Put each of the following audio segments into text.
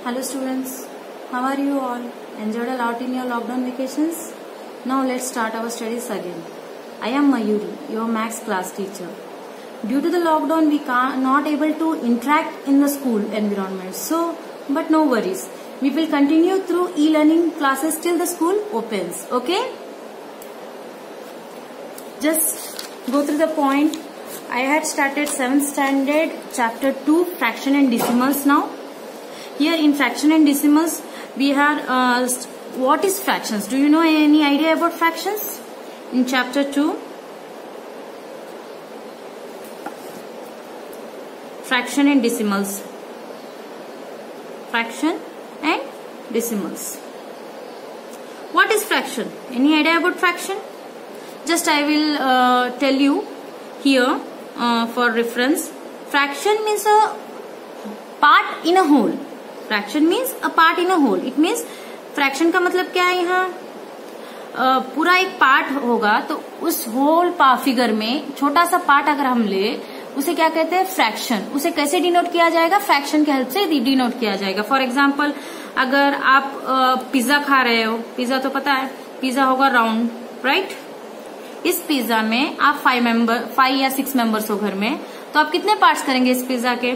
Hello students, how are you all? Enjoyed a lot in your lockdown vacations? Now let's start our studies again. I am Mayuri, your maths class teacher. Due to the lockdown, we not able to interact in the school environment. But no worries. We will continue through e-learning classes till the school opens. Okay? Just go through the point. I had started 7th standard chapter 2 fraction and decimals now. Here in fraction and decimals, we have what is fractions? Do you know any idea about fractions? In chapter 2, fraction and decimals. Fraction and decimals. What is fraction? Any idea about fraction? Just I will tell you here for reference. Fraction means a part in a whole. Fraction means a part in a whole. It means fraction का मतलब क्या है, यहाँ पूरा एक part होगा तो उस होल फिगर में छोटा सा पार्ट अगर हम ले उसे क्या कहते हैं, फ्रैक्शन. उसे कैसे डिनोट किया जाएगा, फ्रैक्शन के हेल्प से डिनोट किया जाएगा. फॉर एग्जाम्पल अगर आप पिज्जा खा रहे हो, पिज्जा तो पता है पिज्जा होगा राउंड, राइट. इस पिज्जा में आप 5 या 6 मेंबर्स हो घर में, तो आप कितने पार्ट्स करेंगे इस पिज्जा के?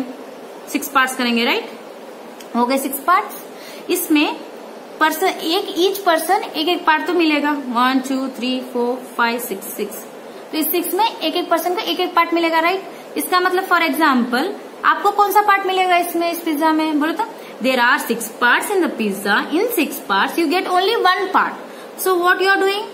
6 पार्ट्स करेंगे, राइट. हो गए 6 पार्ट्स. इसमें ईच पर्सन एक पार्ट तो मिलेगा. 1 2 3 4 5 6. तो इस 6 में एक पर्सन का एक पार्ट मिलेगा, राइट. इसका मतलब फॉर एग्जाम्पल आपको कौन सा पार्ट मिलेगा इसमें, इस पिज्जा में? बोलो तो. There are 6 parts in the pizza. In 6 parts you get only 1 part. So what you are doing,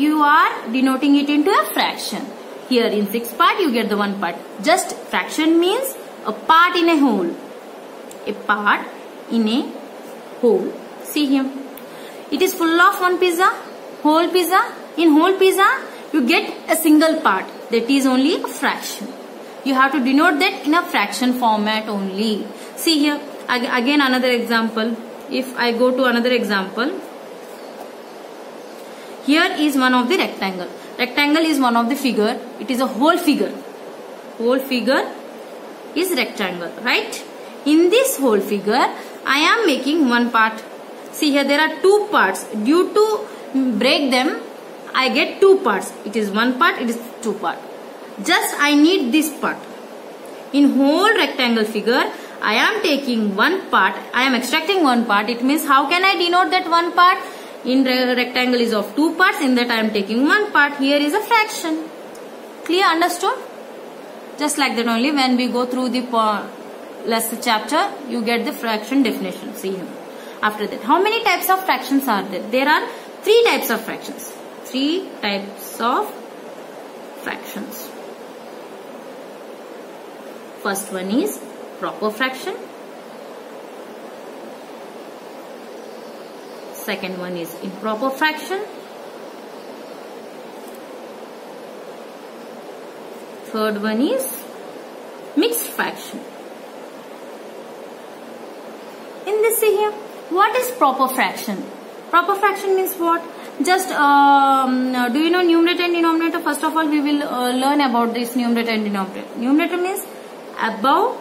you are denoting it into a fraction. Here in 6 part you get the 1 part. Just fraction means a part in a whole. A part in a whole. See here. It is full of one pizza. Whole pizza. In whole pizza you get a single part. That is only a fraction. You have to denote that in a fraction format only. See here. Again another example. If I go to another example. Here is one of the rectangle. Rectangle is one of the figure. It is a whole figure. Whole figure is rectangle, right? In this whole figure, I am making one part. See here, there are 2 parts. Due to break them, I get 2 parts. It is 1 part, it is 2 part. Just I need this part. In whole rectangle figure, I am taking 1 part. I am extracting 1 part. It means how can I denote that 1 part? In rectangle is of 2 parts. In that I am taking 1 part. Here is a fraction. Clear? Understood? Just like that only. When we go through the lesson chapter, you get the fraction definition. See here. After that, how many types of fractions are there? There are 3 types of fractions. 3 types of fractions. First one is proper fraction. Second one is improper fraction. Third one is mixed fraction. In this, see here, what is proper fraction? Proper fraction means what? Just do you know numerator and denominator? First of all, we will learn about this numerator and denominator. Numerator means above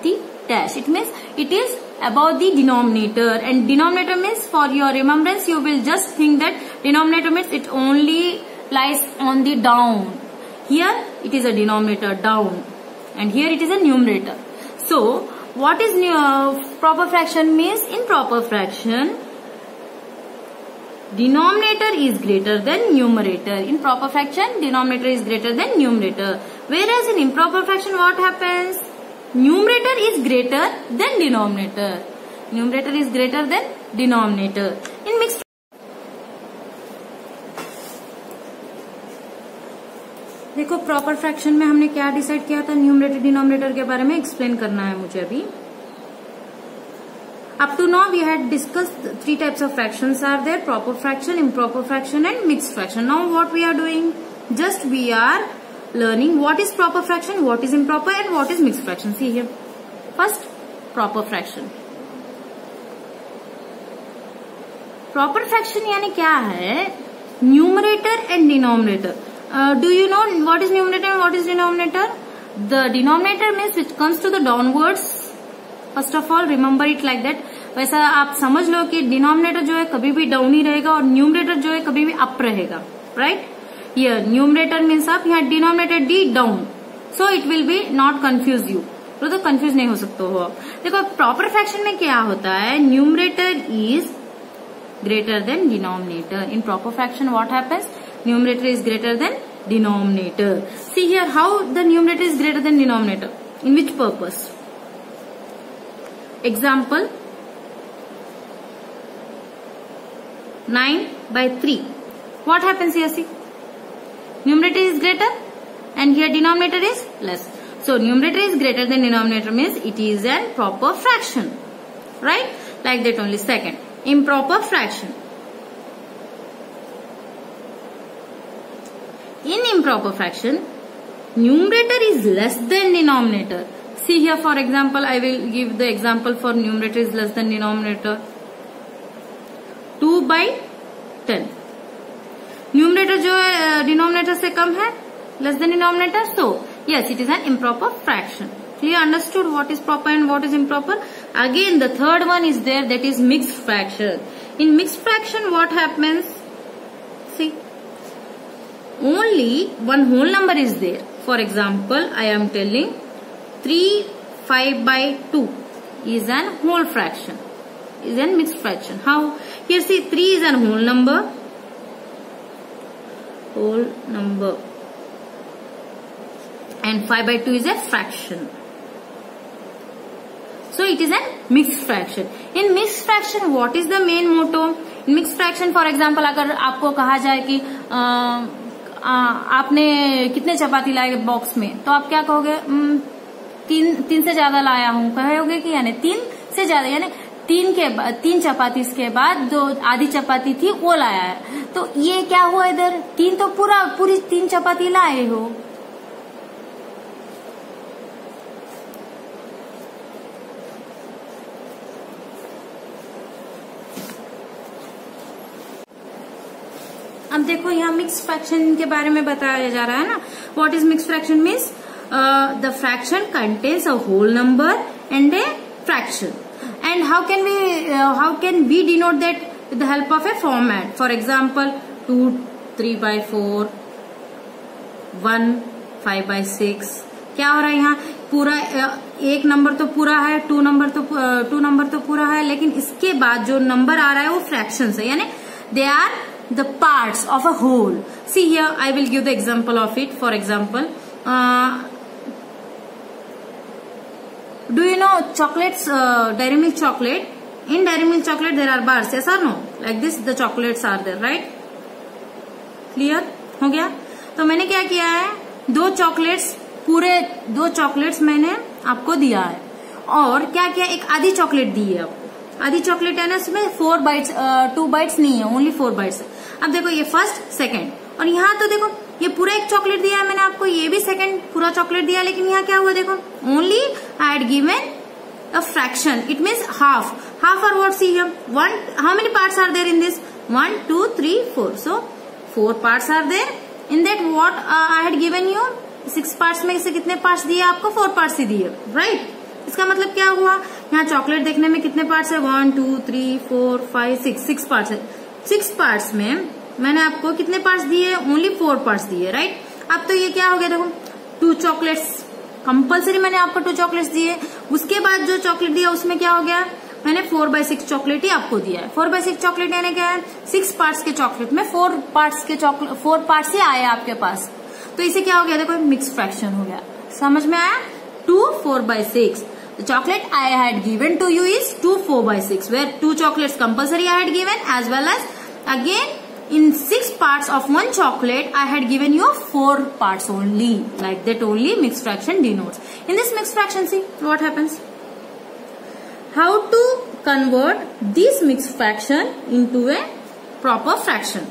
the dash. It means it is above the denominator, and denominator means, for your remembrance, you will just think that denominator means it only lies on the down. Here it is a denominator down, and here it is a numerator. So what is proper fraction means? In proper fraction, denominator is greater than numerator. In proper fraction, denominator is greater than numerator. Whereas in improper fraction, what happens? Numerator is greater than denominator. Numerator is greater than denominator. In mixed, देखो proper fraction में हमने क्या decide किया था, numerator denominator के बारे में explain करना है मुझे अभी. Up to now we had discussed 3 types of fractions are there: proper fraction, improper fraction and mixed fraction. Now what we are doing? Just we are learning what is proper fraction, what is improper and what is mixed fraction. See here. First, proper fraction. Proper fraction यानी क्या है? Numerator and denominator. Do you know what is numerator and what is denominator? The denominator means which comes to the downwards first of all remember it like that. वैसा आप समझ लो कि denominator जो है कभी भी डाउन ही रहेगा और न्यूमरेटर जो है कभी भी अप रहेगा, right. Here numerator means up, यहाँ डिनोमिनेटर डी down, so it will be not confuse you, तो कंफ्यूज नहीं हो सकते हो। देखो प्रॉपर फ्रैक्शन में क्या होता है, numerator is greater than denominator. In proper fraction what happens, numerator is greater then denominator. See here how the numerator is greater than denominator. In which purpose? Example 9/3. What happens here? See, numerator is greater and here denominator is less. So numerator is greater than denominator means it is a proper fraction, right? Like that only. Second, improper fraction. In improper fraction, numerator is less than denominator. See here, for example, I will give the example for numerator is less than denominator. 2/10. Numerator जो है denominator से कम है, less than denominator. So yes, it is an improper fraction. Clear, understood what is proper and what is improper? Again, the third one is there, that is mixed fraction. In mixed fraction, what happens? See. Only one whole number is there. For example, I am telling 3/5/2 is an whole fraction, is a mixed fraction. How? Here see, 3 is a whole number, and 5/2 is a fraction. So it is a mixed fraction. In mixed fraction, what is the main motto? In mixed fraction, for example, अगर आपको कहा जाए कि आपने कितने चपाती लाए box में, तो आप क्या कहोगे, तीन से ज्यादा लाया हूँ कहोगे कि, यानी 3 से ज्यादा, यानी 3 चपाती के बाद जो आधी चपाती थी वो लाया है। तो ये क्या हुआ, इधर 3 तो पूरी 3 चपाती लाए हो। अब देखो यहाँ मिक्स फ्रैक्शन के बारे में बताया जा रहा है ना। What is mix fraction means the fraction contains a whole number and a fraction, and how can we denote that with the help of a format. For example 2 3/4, 1 5/6। क्या हो रहा है यहाँ, पूरा एक नंबर तो पूरा है, 2 नंबर तो पूरा है, लेकिन इसके बाद जो नंबर आ रहा है वो फ्रैक्शन है, यानी they are the parts of a whole. See here, I will give the example of it. For example, do you know chocolates, Dairy Milk chocolate? In Dairy Milk chocolate there are bars, yes or no? Like this the chocolates are there, right? Clear हो गया? तो मैंने क्या किया है, 2 chocolates मैंने आपको दिया है, और क्या किया, एक आधी चॉकलेट दी है आपको। आधी चॉकलेट है ना, इसमें 4 बाइट्स, 2 बाइट्स नहीं है, ओनली 4 बाइट्स है। अब देखो ये फर्स्ट, सेकंड, और यहाँ तो देखो ये पूरा एक चॉकलेट दिया है मैंने आपको, ये भी सेकंड पूरा चॉकलेट दिया, लेकिन यहाँ क्या हुआ देखो, only I had given a fraction, it means half और what, see here 1, how many parts are there in this, 1 2 3 4, so 4 parts are there in that. What I had given you 6 parts में से कितने parts दिए आपको, 4 parts ही दिए, right. इसका मतलब क्या हुआ, यहाँ चॉकलेट देखने में कितने पार्ट्स है, 1 2 3 4 5 6 पार्ट्स है। 6 पार्ट्स में मैंने आपको कितने पार्ट्स दिए, ओनली 4 पार्ट्स दिए, राइट। अब तो ये क्या हो गया देखो, 2 चॉकलेट्स कंपल्सरी मैंने आपको 2 चॉकलेट्स दिए, उसके बाद जो चॉकलेट दिया उसमें क्या हो गया, मैंने 4/6 चॉकलेट ही आपको दिया है। 4/6 चॉकलेट यानी क्या है, 6 पार्ट्स के चॉकलेट में 4 पार्ट्स ही आए आपके पास, तो इसे क्या हो गया देखो, मिक्स फ्रैक्शन हो गया। समझ में आया, 2 4/6। The chocolate I had given to you is 2 4/6, where 2 chocolates compulsory I had given, as well as again in 6 parts of 1 chocolate I had given you 4 parts only. Like that only mixed fraction denotes. In this mixed fraction, see what happens. How to convert this mixed fraction into a proper fraction.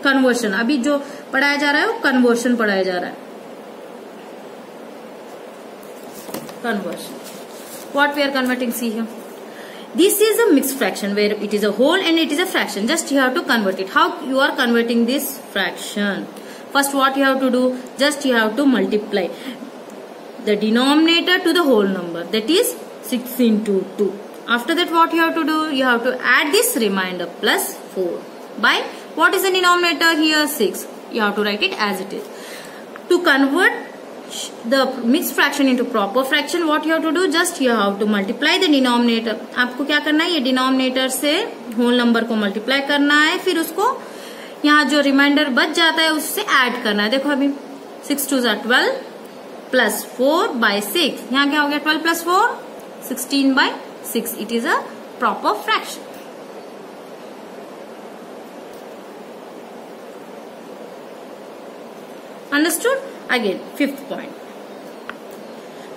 Conversion. अभी जो पढ़ाया जा रहा है वो conversion पढ़ाया जा रहा है. Conversion. What we are converting, see here. This is a mixed fraction where it is a whole and it is a fraction. Just you have to convert it. How you are converting this fraction? First what you have to do? Just you have to multiply the denominator to the whole number. That is 6 into 2. After that what you have to do? You have to add this remainder plus 4 by what is the denominator here? 6. You have to write it as it is. To convert the mixed fraction into proper fraction, what you have to do? Just you have to multiply the denominator. आपको क्या करना है? ये denominator से whole number को multiply करना है, फिर उसको यहाँ जो रिमाइंडर बच जाता है उससे ऐड करना है. देखो अभी 6 2 are 12 plus 4 by 6. यहाँ क्या हो गया? 12 plus 4 16 by 6. It is a proper fraction. Understood? Again, fifth point.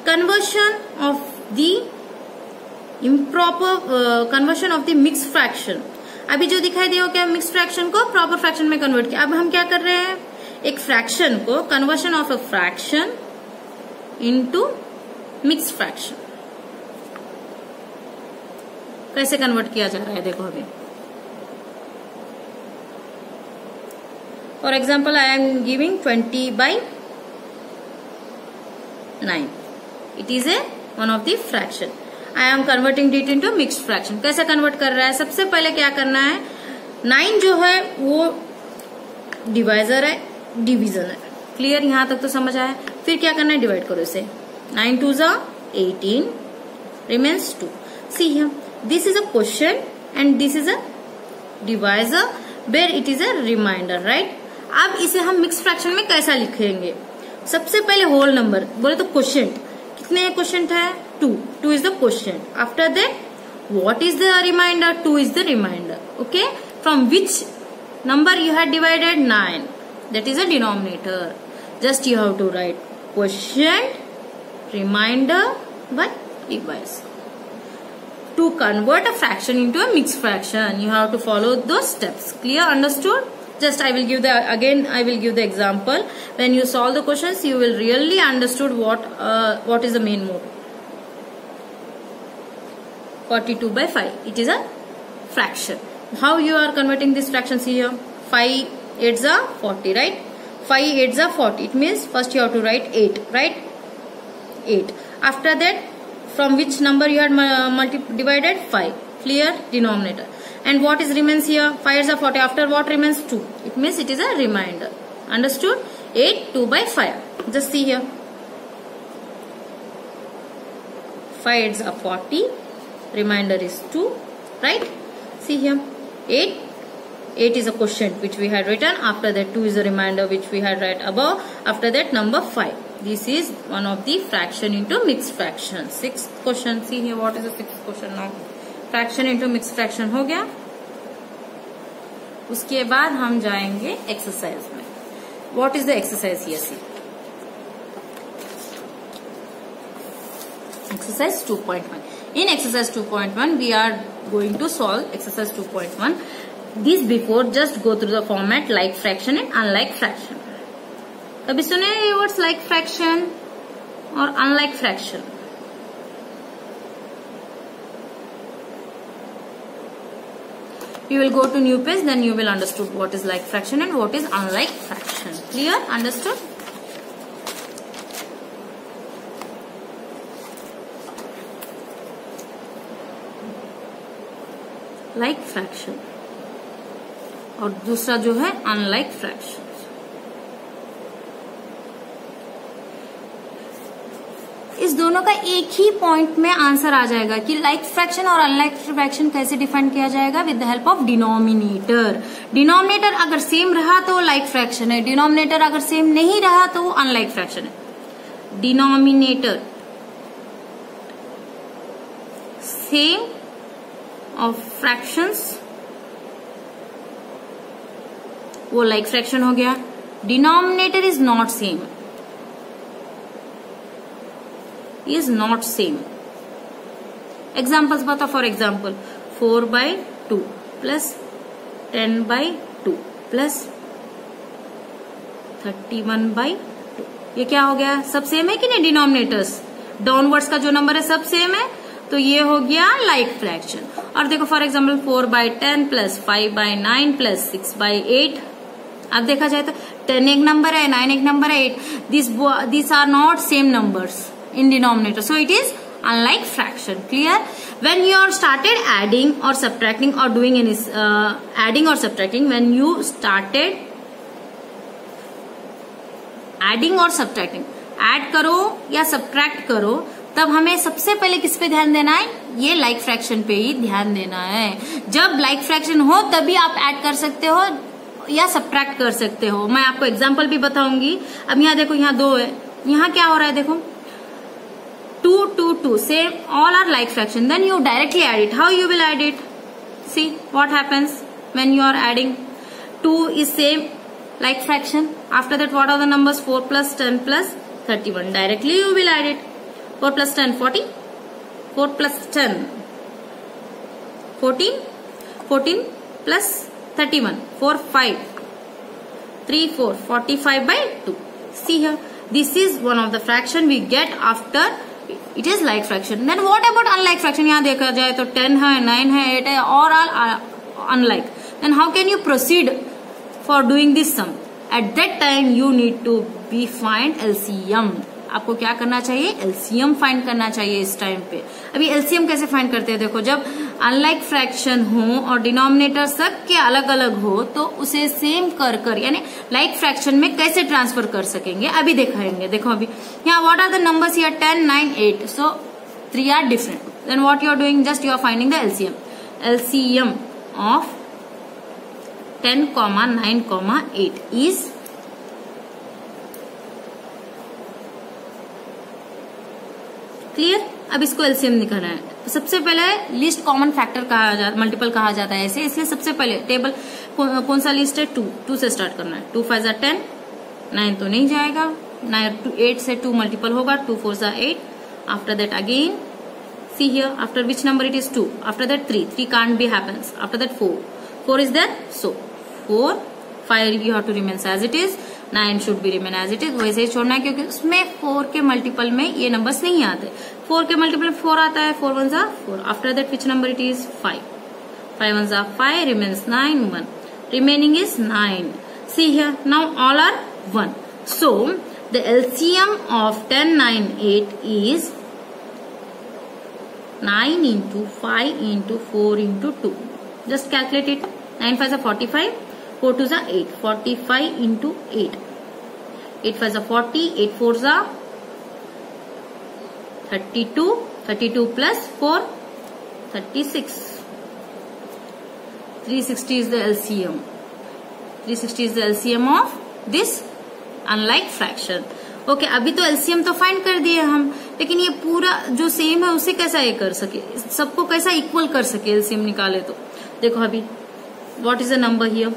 Conversion of the conversion of the mixed fraction. अभी जो दिखाई दिया क्या? मिक्स फ्रैक्शन को प्रॉपर फ्रैक्शन में कन्वर्ट किया. अब हम क्या कर रहे हैं? एक फ्रैक्शन को conversion of a fraction into mix fraction. कैसे कन्वर्ट किया जा रहा है देखो अभी. For example I am giving 20 by 9. It is a one of the fraction. I am converting it into mixed fraction. कैसे कन्वर्ट कर रहा है? सबसे पहले क्या करना है? 9 जो है वो डिवाइजर है, डिवीजन है. क्लियर? यहां तक तो समझ आया. फिर क्या करना है? डिवाइड करो इसे. 9 2 are 18 remains 2. See here, this is a quotient and this is a divisor where it is a remainder, right? अब इसे हम मिक्स फ्रैक्शन में कैसा लिखेंगे? सबसे पहले होल नंबर बोले तो क्वोशिएंट. कितने क्वोशिएंट है? 2. 2 is the quotient. After that what is the remainder? 2 is the remainder. Okay, from which number you had divided? 9. That is a denominator. Just you have to write quotient, remainder by divisor. To convert a fraction into a mixed fraction, you have to follow those steps. Clear? Understood? Just I will give the example. When you solve the questions, you will really understood what is the main mode. 42 by 5. It is a fraction. How you are converting these fractions here? 5 8s are 40, right? 5 8s are 40. It means first you have to write 8, right? 8. After that, from which number you had divided? 5. Clear? Denominator. And what is remains here? 5 8s are 40. After what remains? 2. It means it is a remainder. Understood? 8 2 by 5. Just see here. 5 8s are 40. Remainder is 2, right? See here, 8 is a quotient which we had written. After that 2 is a remainder which we had right above. After that number 5. This is one of the fraction into mixed fraction. Sixth question. See here, what is the sixth question now? Fraction into mixed fraction हो गया. उसके बाद हम जाएंगे exercise में. What is the exercise here? See. Exercise 2.1. In exercise 2.1, we are going to solve exercise 2.1. This before, just go through the format like fraction and unlike fraction. कभी सुने ये words like fraction और unlike fraction? You will go to new page, then you will understood what is like fraction and what is unlike fraction. Clear? Understood? Like fraction और दूसरा जो है unlike fraction. इस दोनों का एक ही पॉइंट में आंसर आ जाएगा कि लाइक फ्रैक्शन और अनलाइक फ्रैक्शन कैसे डिफाइन किया जाएगा with the help of denominator. Denominator अगर सेम रहा तो लाइक फ्रैक्शन है, डिनोमिनेटर अगर सेम नहीं रहा तो अनलाइक फ्रैक्शन है. डिनोमिनेटर सेम ऑफ फ्रैक्शंस वो लाइक फ्रैक्शन हो गया. Denominator is not same, is not same. Examples बताओ. For example 4/2 plus 10/2 plus 31/2. ये क्या हो गया? सब सेम है कि नहीं? डिनोमिनेटर्स डाउनवर्ड्स का जो नंबर है सब सेम है, तो ये हो गया लाइक फ्रैक्शन. और देखो फॉर एग्जाम्पल 4/10 प्लस 5/9 प्लस 6/8. अब देखा जाए तो 10 एक नंबर है, 9 एक नंबर है, 8. This are not same numbers in denominator, so it is unlike fraction. Clear? When you are started adding or subtracting or doing any adding or subtracting, when you started adding or subtracting, add करो या subtract करो, तब हमें सबसे पहले किस पे ध्यान देना है? ये लाइक फ्रैक्शन पे ही ध्यान देना है. जब लाइक फ्रैक्शन हो तभी आप ऐड कर सकते हो या सब्ट्रैक्ट कर सकते हो. मैं आपको एग्जांपल भी बताऊंगी. अब यहाँ देखो, यहाँ 2 है, यहाँ क्या हो रहा है देखो, 2 2 2 same, all are like fraction. Then you directly add it. How you will add it? See what happens when you are adding. 2 is same like fraction. After that what are the numbers? 4 plus 10 plus 31. Directly you will add it. 4 plus 10 40. 4 plus 10 14. 14 plus 31. 4 5 3 4 45 by 2. See here, this is one of the fraction we get after it is like fraction. Then what about unlike fraction? यहाँ देखा जाए तो 10 है, 9 है, 8 है, और all unlike. Then how can you proceed for doing this sum? At that time you need to be find LCM. आपको क्या करना चाहिए? LCM फाइंड करना चाहिए इस टाइम पे. अभी LCM कैसे फाइंड करते हैं? देखो, जब अनलाइक फ्रैक्शन हो और डिनोमिनेटर सब के अलग अलग हो तो उसे सेम कर यानी लाइक फ्रैक्शन में कैसे ट्रांसफर कर सकेंगे अभी दिखाएंगे. देखो अभी यहाँ what are the numbers here? 10 9 8. So 3 are different. Then what you are doing? Just you are finding the LCM. LCM of 10, 9, 8 is clear. अब इसको एलसीएम निकालना है. तो सबसे पहले लिस्ट कॉमन फैक्टर मल्टीपल कहा जाता है ऐसे, इसलिए सबसे पहले टेबल कौन सा लिस्ट है? 2 से स्टार्ट करना है. 2 5 10, 9 तो नहीं जाएगा. 8 से 2 मल्टीपल होगा. 2 4 8. After that again see here, after which number it is? 2. After that 3 can't be happens. After that 4 is there. So 4 5 you have to remain as it is. 9 should be remain as it is. वैसे ही छोड़ना है क्योंकि उसमें 4 के multiple में ये numbers नहीं आते. 4 के मल्टीपल 4 आता है. 4 1s are 4. After that which number it is? 5. 5 1s are 5. Remains 9 1. Remaining is 9. See here, now all are 1. So the LCM of 10 9 8 is 9 into 5 into 4 into 2. Just calculate it. 9 5s are 45. 4 2s are 8. 45 into 8. 8 5s are 40. 8 4s are 32. 32 plus 4 36. 360 is the LCM. 360 is the LCM of this unlike fraction. Okay, अभी तो LCM तो find कर दिए हम, लेकिन ये पूरा जो सेम है उसे कैसा ये कर सके, सबको कैसा इक्वल कर सके LCM निकाले तो. देखो अभी what is the number here?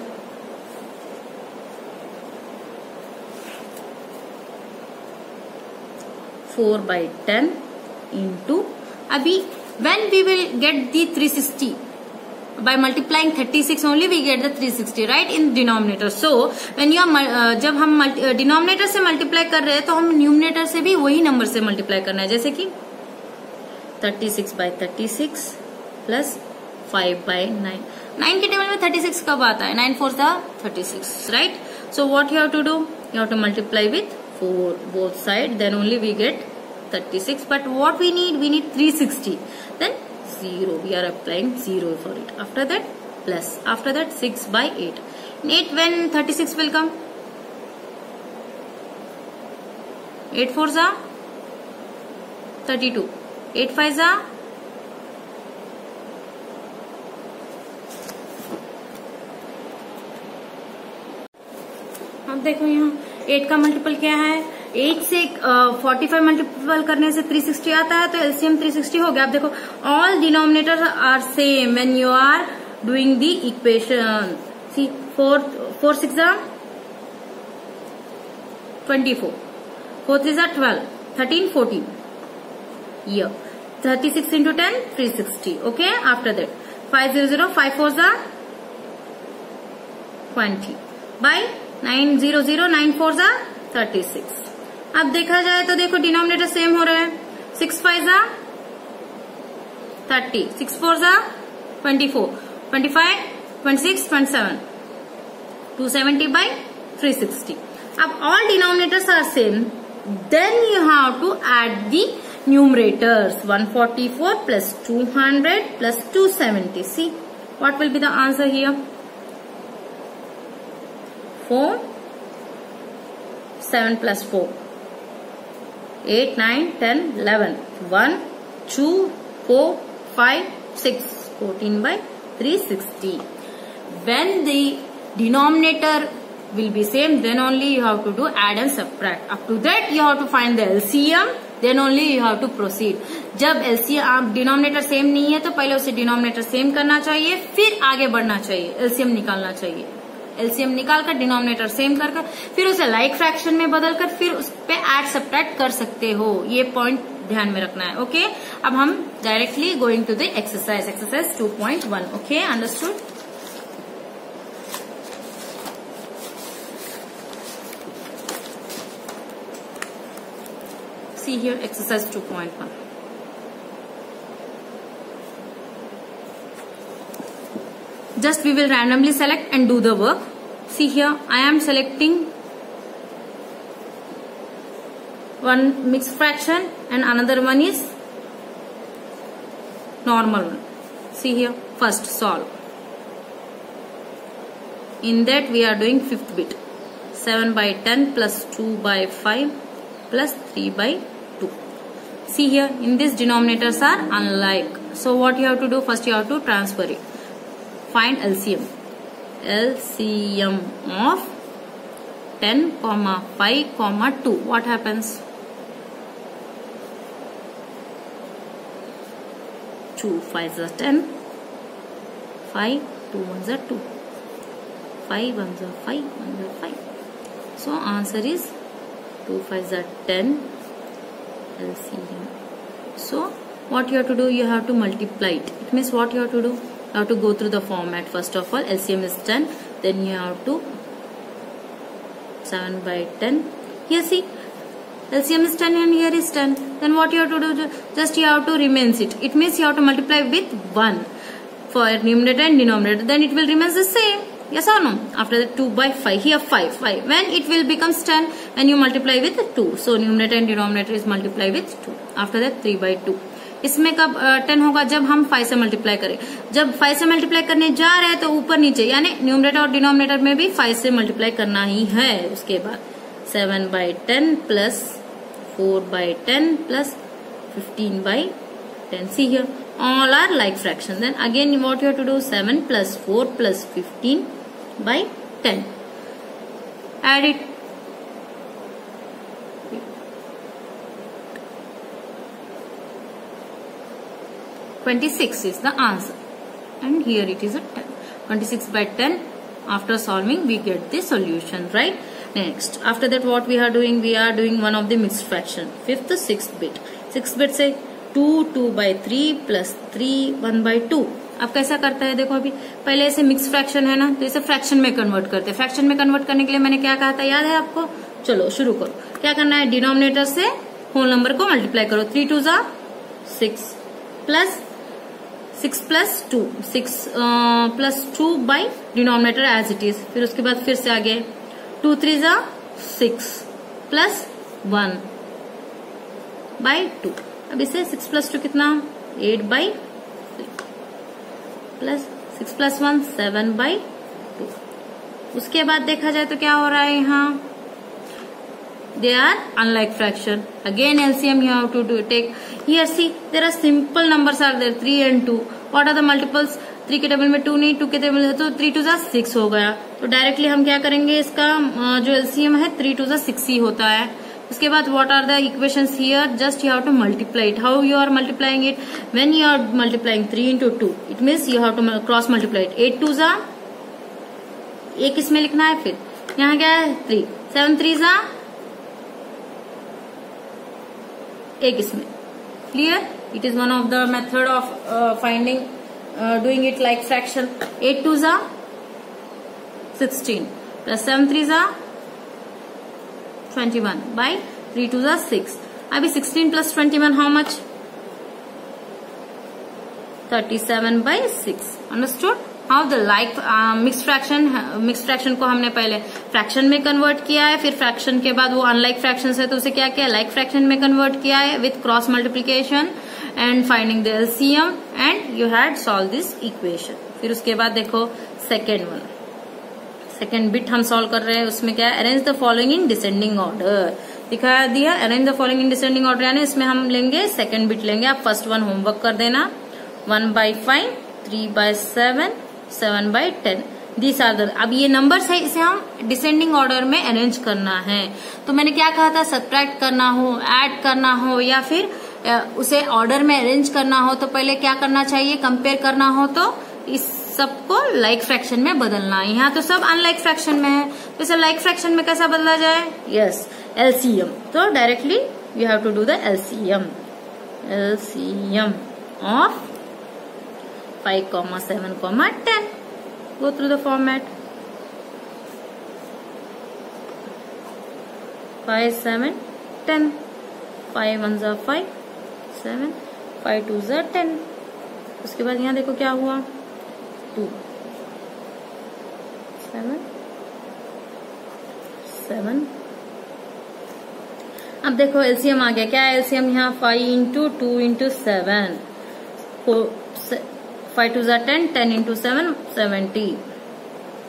4 by 10 into, अभी when we will get the 360 by multiplying 36 only we get the 360 right in denominator. So when you are जब हम डिनोमिनेटर से मल्टीप्लाई कर रहे हैं तो हम न्यूमिनेटर से भी वही नंबर से मल्टीप्लाई करना है. जैसे कि 36 by 36 plus 5 by 9. 9 के टेबल में 36 कब आता है? 9 4s are 36 right. So what you have to do? You have to multiply with 4 both side, then only we get 36. But what we need? We need 360. Then 0. We are applying 0 for it. After that plus. After that 6 by 8. In 8 when 36 will come? 8 4s are 32. 8 5s are अब देखो यहाँ 8 का multiple क्या है? 8 से 45 multiple करने से 360 आता है, तो LCM 360 हो गया. अब देखो all denominator are same when you are doing the equation. See 4 6 are 24. 4 3 are 12. 13 14. Here 36 into 10 360. Okay. After that 500 5 4s are 20 by 900 9 4s are 36. अब देखा जाए तो देखो डिनोमिनेटर सेम हो रहा है. 6 5s are 30. 6 4s are 24. 25 26 27. 270 by 360. अब all denominators are same. Then you have to add the numerators. 144 plus 200 plus 270. See, what will be the answer here? 4, 7 plus 4. 8, 9, 10, 11. 1, 2, 4, 5, 6. 14 by 360. When the denominator will be same, then only you have to do add and subtract. Up to that you have to find the LCM, then only you have to proceed. जब LCM denominator same नहीं है तो पहले उसे denominator same करना चाहिए, फिर आगे बढ़ना चाहिए, LCM निकालना चाहिए. LCM निकाल कर डिनोमिनेटर सेम कर फिर उसे लाइक फ्रैक्शन में बदल कर फिर उस पे ऐड सब्ट्रैक्ट कर सकते हो. ये पॉइंट ध्यान में रखना है. ओके, अब हम directly going to the exercise 2.1. Okay, understood. See here exercise 2.1. Just we will randomly select and do the work. See here I am selecting one mixed fraction and another one is normal one. See here, first solve. In that we are doing fifth bit. 7 by 10 plus 2 by 5 plus 3 by 2. See here, in this denominators are unlike. So what you have to do? First you have to transfer it. Find LCM. LCM of 10, 5, 2. What happens? 2 5s are 10. 5, 2 1s are 2. 5 1s are 5, 1s are 5. So answer is 2 5s are 10 LCM. So what you have to do? You have to multiply it. It means what you have to do? You have to go through the format. First of all, LCM is 10. Then you have to 7 by 10. Here see, LCM is 10 and here is 10. Then what you have to do? Just you have to remains it. It means you have to multiply with 1 for numerator and denominator. Then it will remain the same. Yes or no? After that 2 by 5. Here 5. When it will becomes 10 and you multiply with 2. So numerator and denominator is multiply with 2. After that 3 by 2. इसमें कब 10 होगा? जब हम 5 से multiply करें. जब 5 से multiply करने जा रहे हैं तो ऊपर नीचे यानी न्यूमरेटर और डिनोमिनेटर में भी 5 से मल्टीप्लाई करना ही है. उसके बाद 7 by 10 plus 4 by 10 plus 15 by 10. See here, all are like fraction. Then again what you have to do? 7 plus 4 plus 15 by 10. Add it. (26) is the answer, and here it is a 10. 26 by 10. After solving, we get the solution, right? Next, after that, what we are doing? We are doing one of the mixed fraction. Fifth, sixth bit. Sixth bit say 2 2 by 3 plus 3 1 by 2. अब कैसा करता है? देखो अभी पहले ऐसे mix fraction है ना, तो इसे फ्रैक्शन में कन्वर्ट करते हैं. फ्रैक्शन में कन्वर्ट करने के लिए मैंने क्या कहा था? याद है आपको? चलो शुरू करो. क्या करना है? डिनोमिनेटर से होल नंबर को मल्टीप्लाई करो. 3 2 जा 6 plus 6 plus 2 6 plus 2 by denominator as it is. फिर उसके बाद फिर से आगे 2 3 जा 6 plus 1 by 2. अब इसे 6 plus 2 कितना? 8 by 3 plus 6 plus 1 7 by 2. उसके बाद देखा जाए तो क्या हो रहा है यहाँ? They are unlike fraction. Again LCM you have to do take. Here see, there are simple numbers are there 3 and 2. What are the multiples? 3 के टेबल में 2 नहीं, 2 के टेबल में तो 3 2 जा 6 हो गया. तो डायरेक्टली हम क्या करेंगे? इसका जो LCM है 3 2 जा 6 ही होता है. उसके बाद what are the equations here? Just you have to multiply it. How you are multiplying it? When you are multiplying 3 into 2, it means you have to cross multiply it. 8 2 जा, एक इसमें लिखना है. फिर यहाँ क्या है? 3 7 3 जा, एक इसमें. Clear? It is one of the method of finding doing it like fraction. 8 2 जा 16 plus 7 3 जा 21 by 3 2 जा 6. अभी 16 plus 21 how much? 37 by 6. Understood? How the like mix fraction को हमने पहले फ्रैक्शन में कन्वर्ट किया है, फिर फ्रैक्शन के बाद वो अनलाइक फ्रैक्शन है तो उसे क्या किया, लाइक फ्रैक्शन में कन्वर्ट किया है with cross multiplication and finding the LCM and you had solve this equation. फिर उसके बाद देखो सेकेंड बिट हम सॉल्व कर रहे हैं, उसमें क्या है, arrange the following in descending order दिखा दिया। Arrange the following in descending order यानी इसमें हम लेंगे सेकेंड बिट लेंगे। आप फर्स्ट वन होमवर्क कर देना, 1/5, 3/7, 7/10 दिस आर द। अब ये नंबर्स है, इसे हम डिसेंडिंग ऑर्डर में अरेंज करना है। तो मैंने क्या कहा था, सब्ट्रैक्ट करना हो, ऐड करना हो या फिर उसे ऑर्डर में अरेंज करना हो तो पहले क्या करना चाहिए, कंपेयर करना हो तो इस सबको लाइक फ्रैक्शन में बदलना है। यहाँ तो सब अनलाइक फ्रैक्शन में है, तो इसे लाइक फ्रैक्शन में कैसा बदला जाए, यस एलसीएम। तो directly you have to do the LCM of 5, 7, 10. Go through the format. 5, 7, 10. 5 1s are 5, 7, 5 2s are 10. उसके बाद यहाँ देखो क्या हुआ, 2, 7, 7. अब देखो एलसीएम आ गया, क्या है एलसीएम यहाँ, 5 into 2 into 7, 5 2s are 10, 10 into 7, 70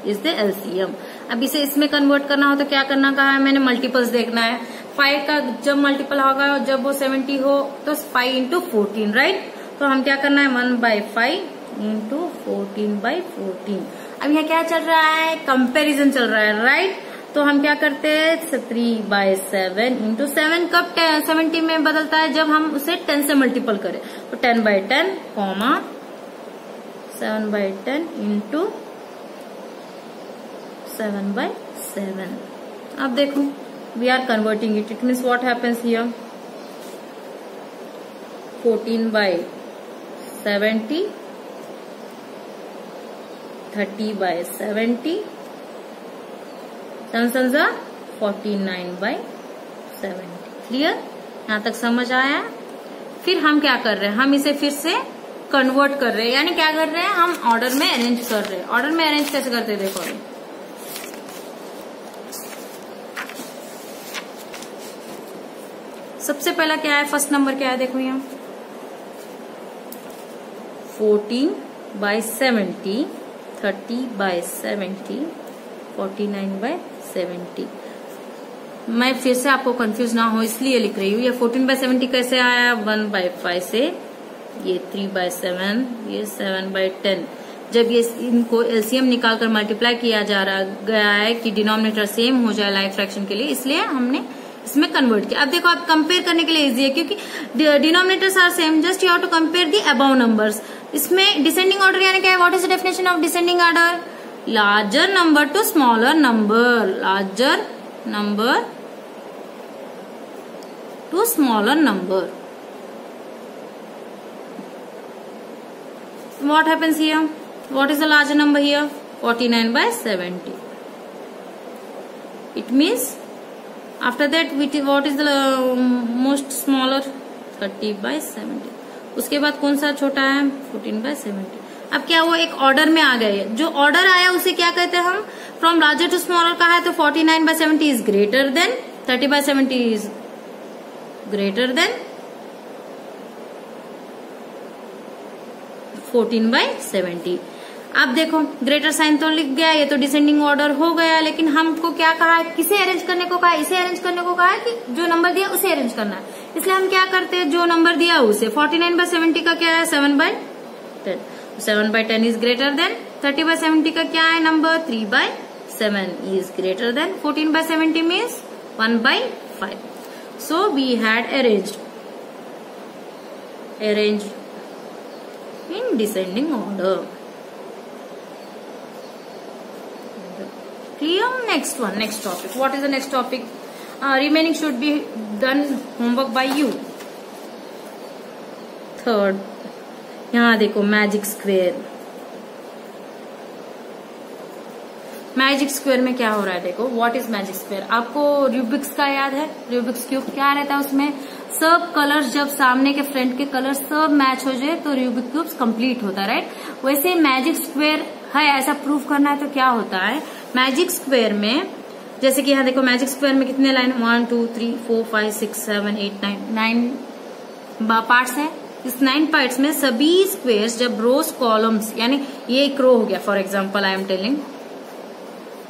is the LCM. अब इसे इसमें कन्वर्ट करना हो तो क्या करना कहा है मैंने, मल्टीपल्स देखना है। 5 का जब मल्टीपल होगा और जब वो 70 हो तो 5 into 14, राइट। तो हम क्या करना है, 1/5 into 14/14। अब यहाँ क्या चल रहा है, कंपैरिजन चल रहा है, राइट। तो हम क्या करते हैं, 3/7 into 7 कब 70 में बदलता है, जब हम उसे 10 से मल्टीपल करें। तो 10/10, 7/10 into 7/7। अब देखो we are converting it, it means what happens here, 14/70, 30/70, 7 7s are 49/70। Clear, यहां तक समझ आया। फिर हम क्या कर रहे हैं, हम इसे फिर से कन्वर्ट कर रहे हैं, यानी क्या कर रहे हैं, हम ऑर्डर में अरेंज कर रहे हैं। ऑर्डर में अरेंज कैसे करते हैं, देखो सबसे पहला क्या है, फर्स्ट नंबर क्या है, देखो यहाँ 14/70, 30/70, 49/70। मैं फिर से आपको कंफ्यूज ना हो इसलिए लिख रही हूँ। ये 14/70 कैसे आया, 1/5 से, ये 3/7, ये 7/10। जब ये इनको एलसीएम निकालकर मल्टीप्लाई किया जा रहा गया है कि डिनोमिनेटर सेम हो जाए लाइक फ्रैक्शन के लिए, इसलिए हमने इसमें कन्वर्ट किया। अब देखो आप कंपेयर करने के लिए इजी है क्योंकि denominators are same, just you have to compare the above numbers. इसमें डिसेंडिंग ऑर्डर यानी क्या है, what is the definition of descending order, larger number to smaller number, larger number to smaller number. What happens here? What is the larger number here? 49/70. It means after that what is the most smaller? 30/70. उसके बाद कौन सा छोटा है, 14/70। अब क्या वो एक ऑर्डर में आ गए, जो ऑर्डर आया उसे क्या कहते हैं हम, फ्रॉम लार्जर टू स्मॉलर कहा है तो 49/70 is greater then 30/70 is greater than 14/70। अब देखो ग्रेटर साइन तो लिख गया, ये तो डिसेंडिंग ऑर्डर हो गया, लेकिन हमको क्या कहा है, किसे अरेंज करने को कहा है, इसे अरेंज करने को कहा है कि जो नंबर दिया उसे अरेंज करना है। इसलिए हम क्या करते हैं, जो नंबर दिया उसे, 49/70 का क्या है, 7/10, 7/10 इज ग्रेटर देन 30/70 का क्या है number, 3/7 is greater than 14/70 means 1/5। So we had arranged in descending order. Clear? Next one, next topic. What is the next topic? Remaining should be done homework by you. Third, यहाँ देखो magic square. Magic square में क्या हो रहा है, देखो what is magic square. आपको Rubik's का याद है, रूबिक्स क्यूब क्या रहता है, उसमें सब कलर्स जब सामने के फ्रंट के कलर सब मैच हो जाए तो रूबिक क्यूब्स कंप्लीट होता है, राइट। वैसे मैजिक स्क्वेयर है ऐसा प्रूफ करना है तो क्या होता है, मैजिक स्क्वायर में, जैसे कि यहाँ देखो मैजिक स्क्वायर में कितने लाइन, 1 2 3 4 5 6 7 8 9 पार्ट्स है। इस 9 पार्ट्स में सभी स्क्वायर्स जब रोज कॉलम्स, यानी ये एक रो हो गया, for example I am telling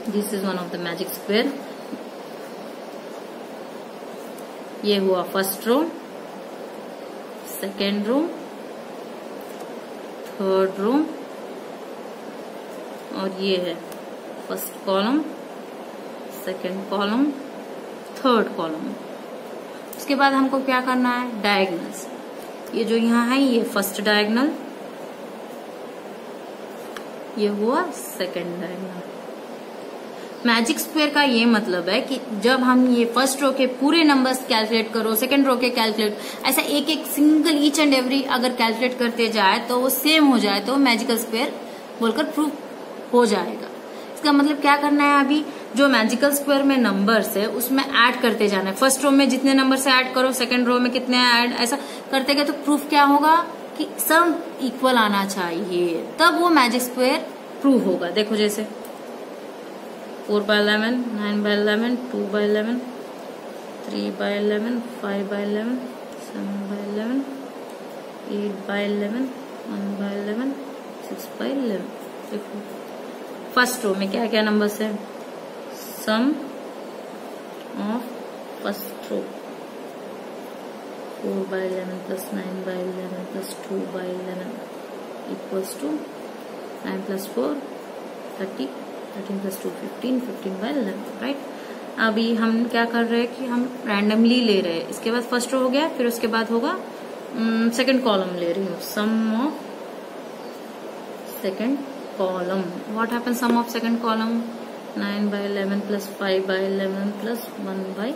this is one of the magic square, ये हुआ first row, second row, third row, और ये है first column, second column, third column. उसके बाद हमको क्या करना है, डायगोनल्स। ये जो यहाँ है ये फर्स्ट डायगोनल, ये हुआ सेकेंड डायगोनल। मैजिक स्क्वायर का ये मतलब है कि जब हम ये फर्स्ट रो के पूरे नंबर्स कैलकुलेट करो, सेकंड रो के कैलकुलेट, ऐसा एक एक सिंगल ईच एंड एवरी अगर कैलकुलेट करते जाए तो वो सेम हो जाए तो मैजिकल स्क्वायर बोलकर प्रूफ हो जाएगा। इसका मतलब क्या करना है, अभी जो मैजिकल स्क्वायर में नंबर्स है उसमें ऐड करते जाना है। फर्स्ट रो में जितने नंबर से ऐड करो, सेकंड रो में कितने ऐड, ऐसा करते गए तो प्रूफ क्या होगा कि सब इक्वल आना चाहिए, तब वो मैजिक स्क्वायर प्रूफ होगा। देखो जैसे 4 by 11, 9 by 11, 2 by 11, 3 by 11, 5 by 11, 7 by 11, 8 by 11, 1 by 11, 6 by 11। देखो फर्स्ट रो में क्या क्या नंबर्स है, सम of first row 4 by 11 plus 9 by 11 plus 2 by 11 equals to 9 plus 4 30, 13 plus 2 15, 15 by 11, right. अभी हम क्या कर रहे हैं कि हम रैंडमली ले रहे हैं। इसके बाद फर्स्ट रो हो गया, फिर उसके बाद होगा सेकंड कॉलम ले रही हूँ, sum of second column. What happen sum of second column, 9 by 11 plus 5 by 11 plus 1 by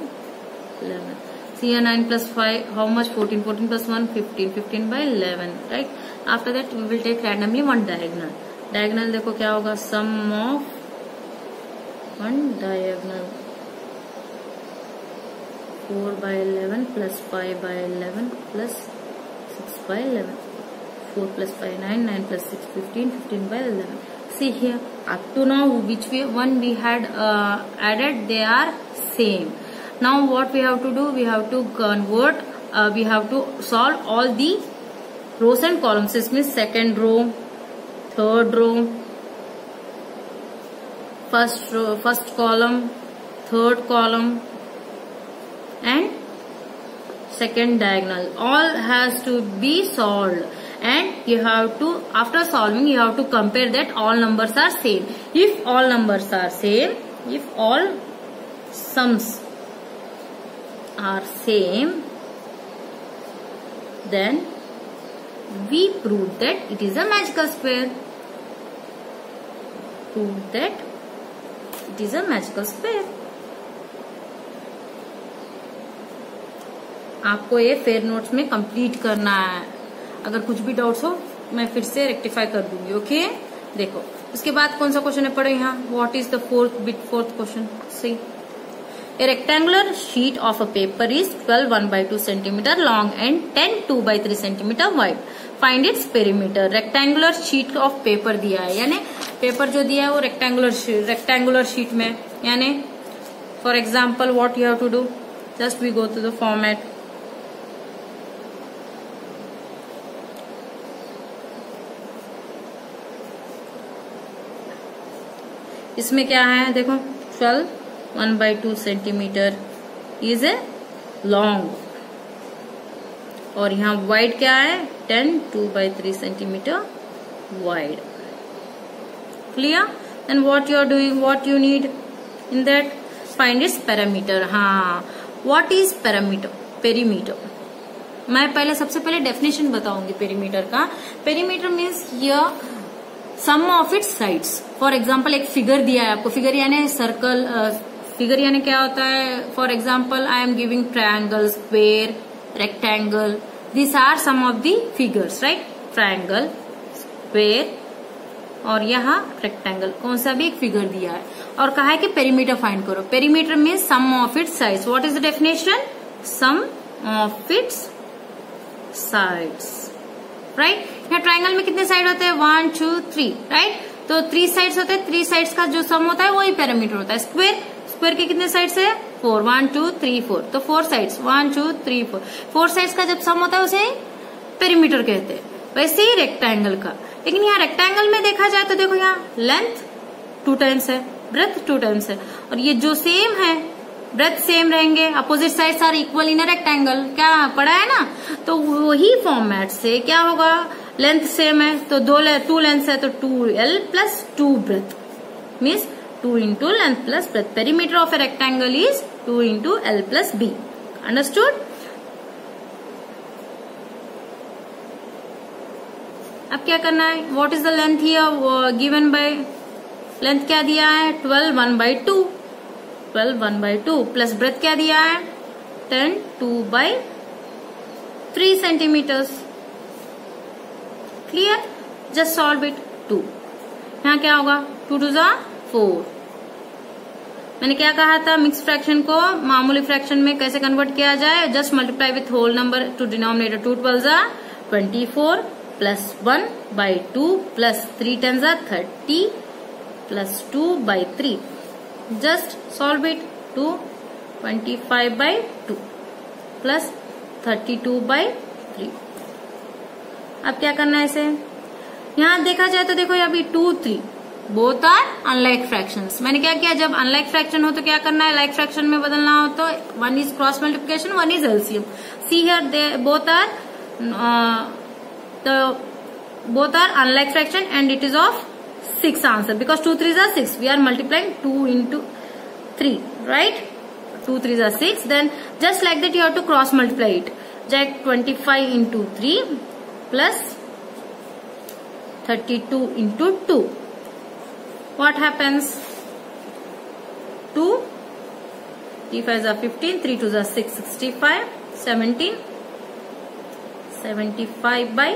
11। See here 9 plus 5 how much, 14, 14 plus 1 15, 15 by 11, right। After that we will take randomly one diagonal। Diagonal देखो क्या होगा, सम of one diagonal 4 by 11 plus 5 by 11 plus 6 by 11, 4 plus 5 9, 9 plus 6 15, 15 by 11। See here up to now which one we had added, they are same। Now what we have to do, we have to convert, we have to solve all the rows and columns। इसमें second row, third row, first column, third column and second diagonal, all has to be solved, and you have to, after solving you have to compare that all numbers are same। If all numbers are same, if all sums are same, then we prove that it is a magical square। Prove that it is a magical square। आपको ये fair notes में complete करना है। अगर कुछ भी doubts हो मैं फिर से रेक्टिफाई कर दूंगी, ओके। देखो उसके बाद कौन सा क्वेश्चन है, पढ़ो यहाँ, what is the fourth question. See A rectangular sheet of a paper is 12 1/2 centimeter long and 10 2/3 centimeter wide। Find its perimeter। Rectangular sheet of paper दिया है, यानी पेपर जो दिया है वो रेक्टेंगुलर शीट में, यानी for example what you have to do, just we go to the format. इसमें क्या है देखो, 12 1/2 सेंटीमीटर इज ए लॉन्ग, और यहाँ वाइड क्या है, 10 2/3 centimetre wide. Clear. Then what you are doing, what you need in that, find its parameter. हाँ, what is parameter, perimeter. मैं पहले सबसे पहले डेफिनेशन बताऊंगी पेरीमीटर का। Perimeter means here sum of its sides. For example एक figure दिया है आपको, फिगर यानी सर्कल, फिगर यानी क्या होता है, for example I am giving triangle, square, rectangle, this are some of the figures, right. Triangle, square और यहाँ रेक्टेंगल, कौन सा भी एक फिगर दिया है और कहा है कि पेरीमीटर फाइंड करो। Perimeter means sum of its sides. What is the definition, sum of its sides, right. यहाँ ट्रायंगल में कितने साइड होते हैं, 1 2 3, राइट। तो 3 साइड्स होते हैं, 3 साइड्स का जो सम होता है वही पेरीमीटर होता है। स्क्वायर के कितने साइड्स है? 4, 1 2 3 4, तो 4 साइड्स 1 2 3 4, 4 साइड्स का जब सम होता है उसे पेरीमीटर कहते हैं। वैसे ही रेक्टेंगल का, लेकिन यहाँ रेक्टेंगल में देखा जाए तो देखो यहाँ लेंथ 2 टाइम्स है, ब्रेथ 2 टाइम्स है, और ये जो सेम है ब्रेथ सेम रहेंगे, opposite sides are equal in a rectangle, क्या पढ़ा है ना। तो वही फॉर्मेट से क्या होगा, लेंथ सेम है तो 2 लेंथ है तो 2l plus 2 breadth means 2 into length plus breadth. Perimeter of a rectangle is 2 into l plus b। Understood? अब क्या करना है, what is the length here given by, length क्या दिया है 12 1/2, 12 1/2 प्लस ब्रेथ क्या दिया है 10 2/3 centimetres. Clear? Just solve it. 2 यहाँ क्या होगा 2 2 4। मैंने क्या कहा था, मिक्स फ्रैक्शन को मामूली फ्रैक्शन में कैसे कन्वर्ट किया जाए, just multiply with whole number to denominator. 2 12 24 plus 1/2 plus 3 10 30 plus 2/3। Just solve it. 2 25/2 plus 32/3। अब क्या करना है इसे, यहाँ देखा जाए तो देखो अभी 2 3 बोथ आर अनलाइक फ्रैक्शंस। मैंने क्या किया, जब अनलाइक फ्रैक्शन हो तो क्या करना है, लाइक फ्रैक्शन में बदलना हो तो 1 is cross multiplication, 1 is LCM. See here they both are unlike fraction and it is of 6 answer because 2 3 are 6. We are multiplying 2 into 3, right? 2 3 are 6. Then just like that you have to cross multiply it. Jack 25 into 3 plus 32 into 2. What happens? 2 3 5 are 15, 3 2 are 6, 65, 17, 75 by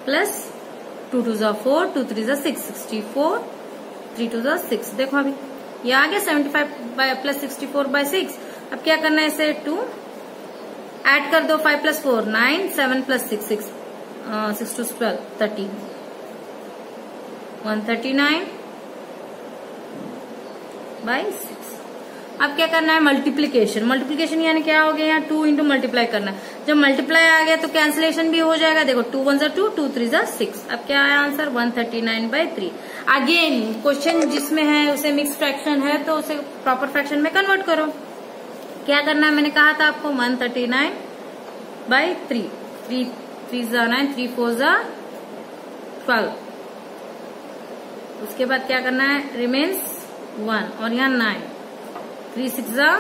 plus 2 2 are 4, 2 3 are 6, 64, 3 2 are 6। देखो अभी ये आ गया 75 by plus 64 by 6। अब क्या करना है, इसे 2 add कर दो, 5 plus 4 9, 7 plus 6 6 6 to 12 30, 139 by 6। अब क्या करना है, मल्टीप्लीकेशन। मल्टीप्लीकेशन यानी क्या हो गया, यहाँ 2 इंटू मल्टीप्लाई करना है। जब मल्टीप्लाई आ गया तो कैंसिलेशन भी हो जाएगा। देखो 2 1 2, 2 3 6। अब क्या आया आंसर 139/3। अगेन क्वेश्चन जिसमें है उसे मिक्स फ्रैक्शन है तो उसे प्रॉपर फ्रैक्शन में कन्वर्ट करो। क्या करना है, मैंने कहा था आपको 139/3। 3 3 9, 3 4 12। उसके बाद क्या करना है, रिमेन्स 1 और यहाँ 9, 3 6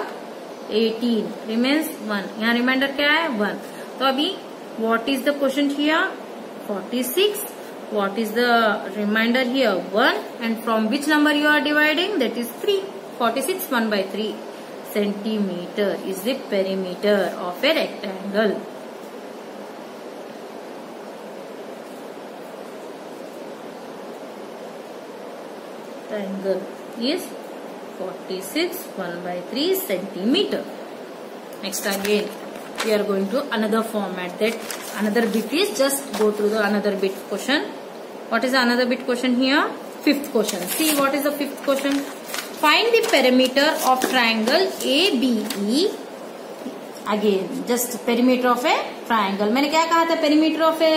18, रिमेन्स 1। यहाँ रिमाइंडर क्या है 1। तो अभी what is the question here 46, what is the reminder here 1, and from which number you are dividing, that is 3। 46 1/3 centimetre is the perimeter of a rectangle. Triangle is 46 1/3 centimeter. Next again we are going to another format. That another bit is, just go through the another bit question. What is the another bit question here? 5th question. See what is the 5th question. Find the perimeter of triangle ABE. Again just perimeter of a triangle. मैंने क्या कहा था, perimeter of a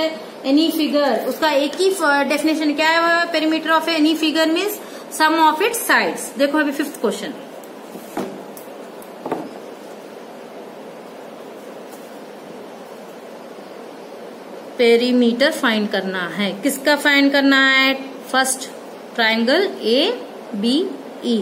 any figure, उसका एक ही definition क्या है, perimeter of a any figure means sum of its sides. देखो अभी 5th क्वेश्चन, पेरीमीटर फाइंड करना है। किसका फाइंड करना है, फर्स्ट ट्राइंगल ABE।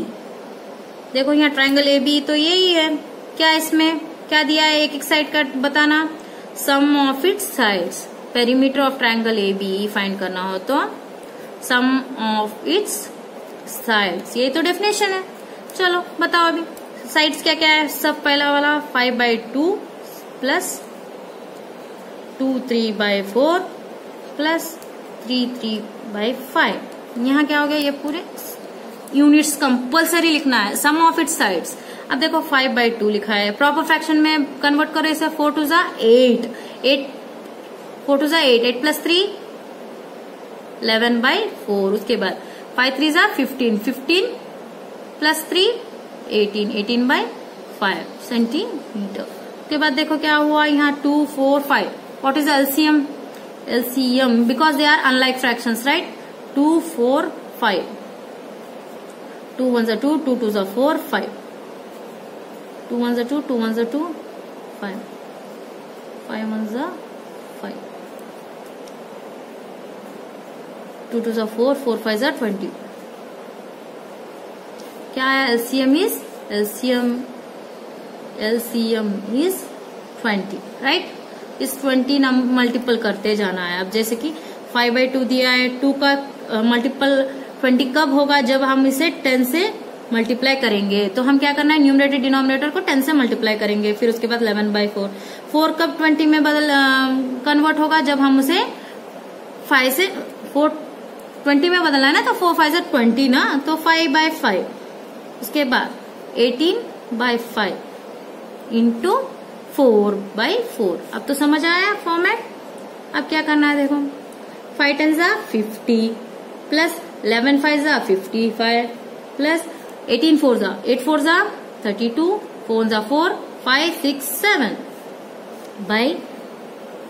देखो यहाँ ट्राइंगल ABE तो यही है, क्या इसमें क्या दिया है, एक एक साइड का बताना, sum of its sides. Perimeter of triangle ABE find करना हो तो सम ऑफ इट्स साइड्स, ये तो डेफिनेशन है। चलो बताओ अभी साइड्स क्या क्या है। सब पहला वाला 5/2 प्लस 2 3/4 प्लस 3 3/5। यहाँ क्या हो गया, ये पूरे यूनिट्स कंपल्सरी लिखना है, सम ऑफ इट्स साइड्स। अब देखो 5/2 लिखा है, प्रॉपर फ्रैक्शन में कन्वर्ट करो इसे, 4 2 8, 8 4 2 8, 8 + 3 11/4। उसके बाद 5 3 जा 15, 15 प्लस 3 18, 18/5 सेंटीमीटर। उसके बाद देखो क्या हुआ यहाँ 2 4 5। What is LCM? LCM because they are unlike fractions, right? 2 4 5, 2 1 जा 2, 2 2 जा 4 5, 2 1 जा 2, 2 1 जा 2 5, 5 1 जा 5, 2 2 जा 4, 4 5 जा 20। क्या है LCM? Is LCM is 20, right? इस 20 मल्टीपल करते जाना है। अब जैसे कि 5/2 दिया है, 2 का मल्टीपल 20 कब होगा? जब हम इसे 10 से मल्टीप्लाई करेंगे। तो हम क्या करना है, न्यूमरेटर डिनोमिनेटर को 10 से मल्टीप्लाई करेंगे। फिर उसके बाद 11/4। 4 कब 20 में कन्वर्ट होगा? जब हम उसे 5 से 4 20 में बदलना है ना, तो 4 5 से 20 ना, तो 5/5। उसके बाद 18/5 इंटू 4/4। अब तो समझ आया फॉर्मेट। अब क्या करना है देखो, 5 10 जा 50 प्लस 11 5 जा 55 प्लस 18 4 जा 8 4 जा 32, 4 जा 4, 5 6 7 बाई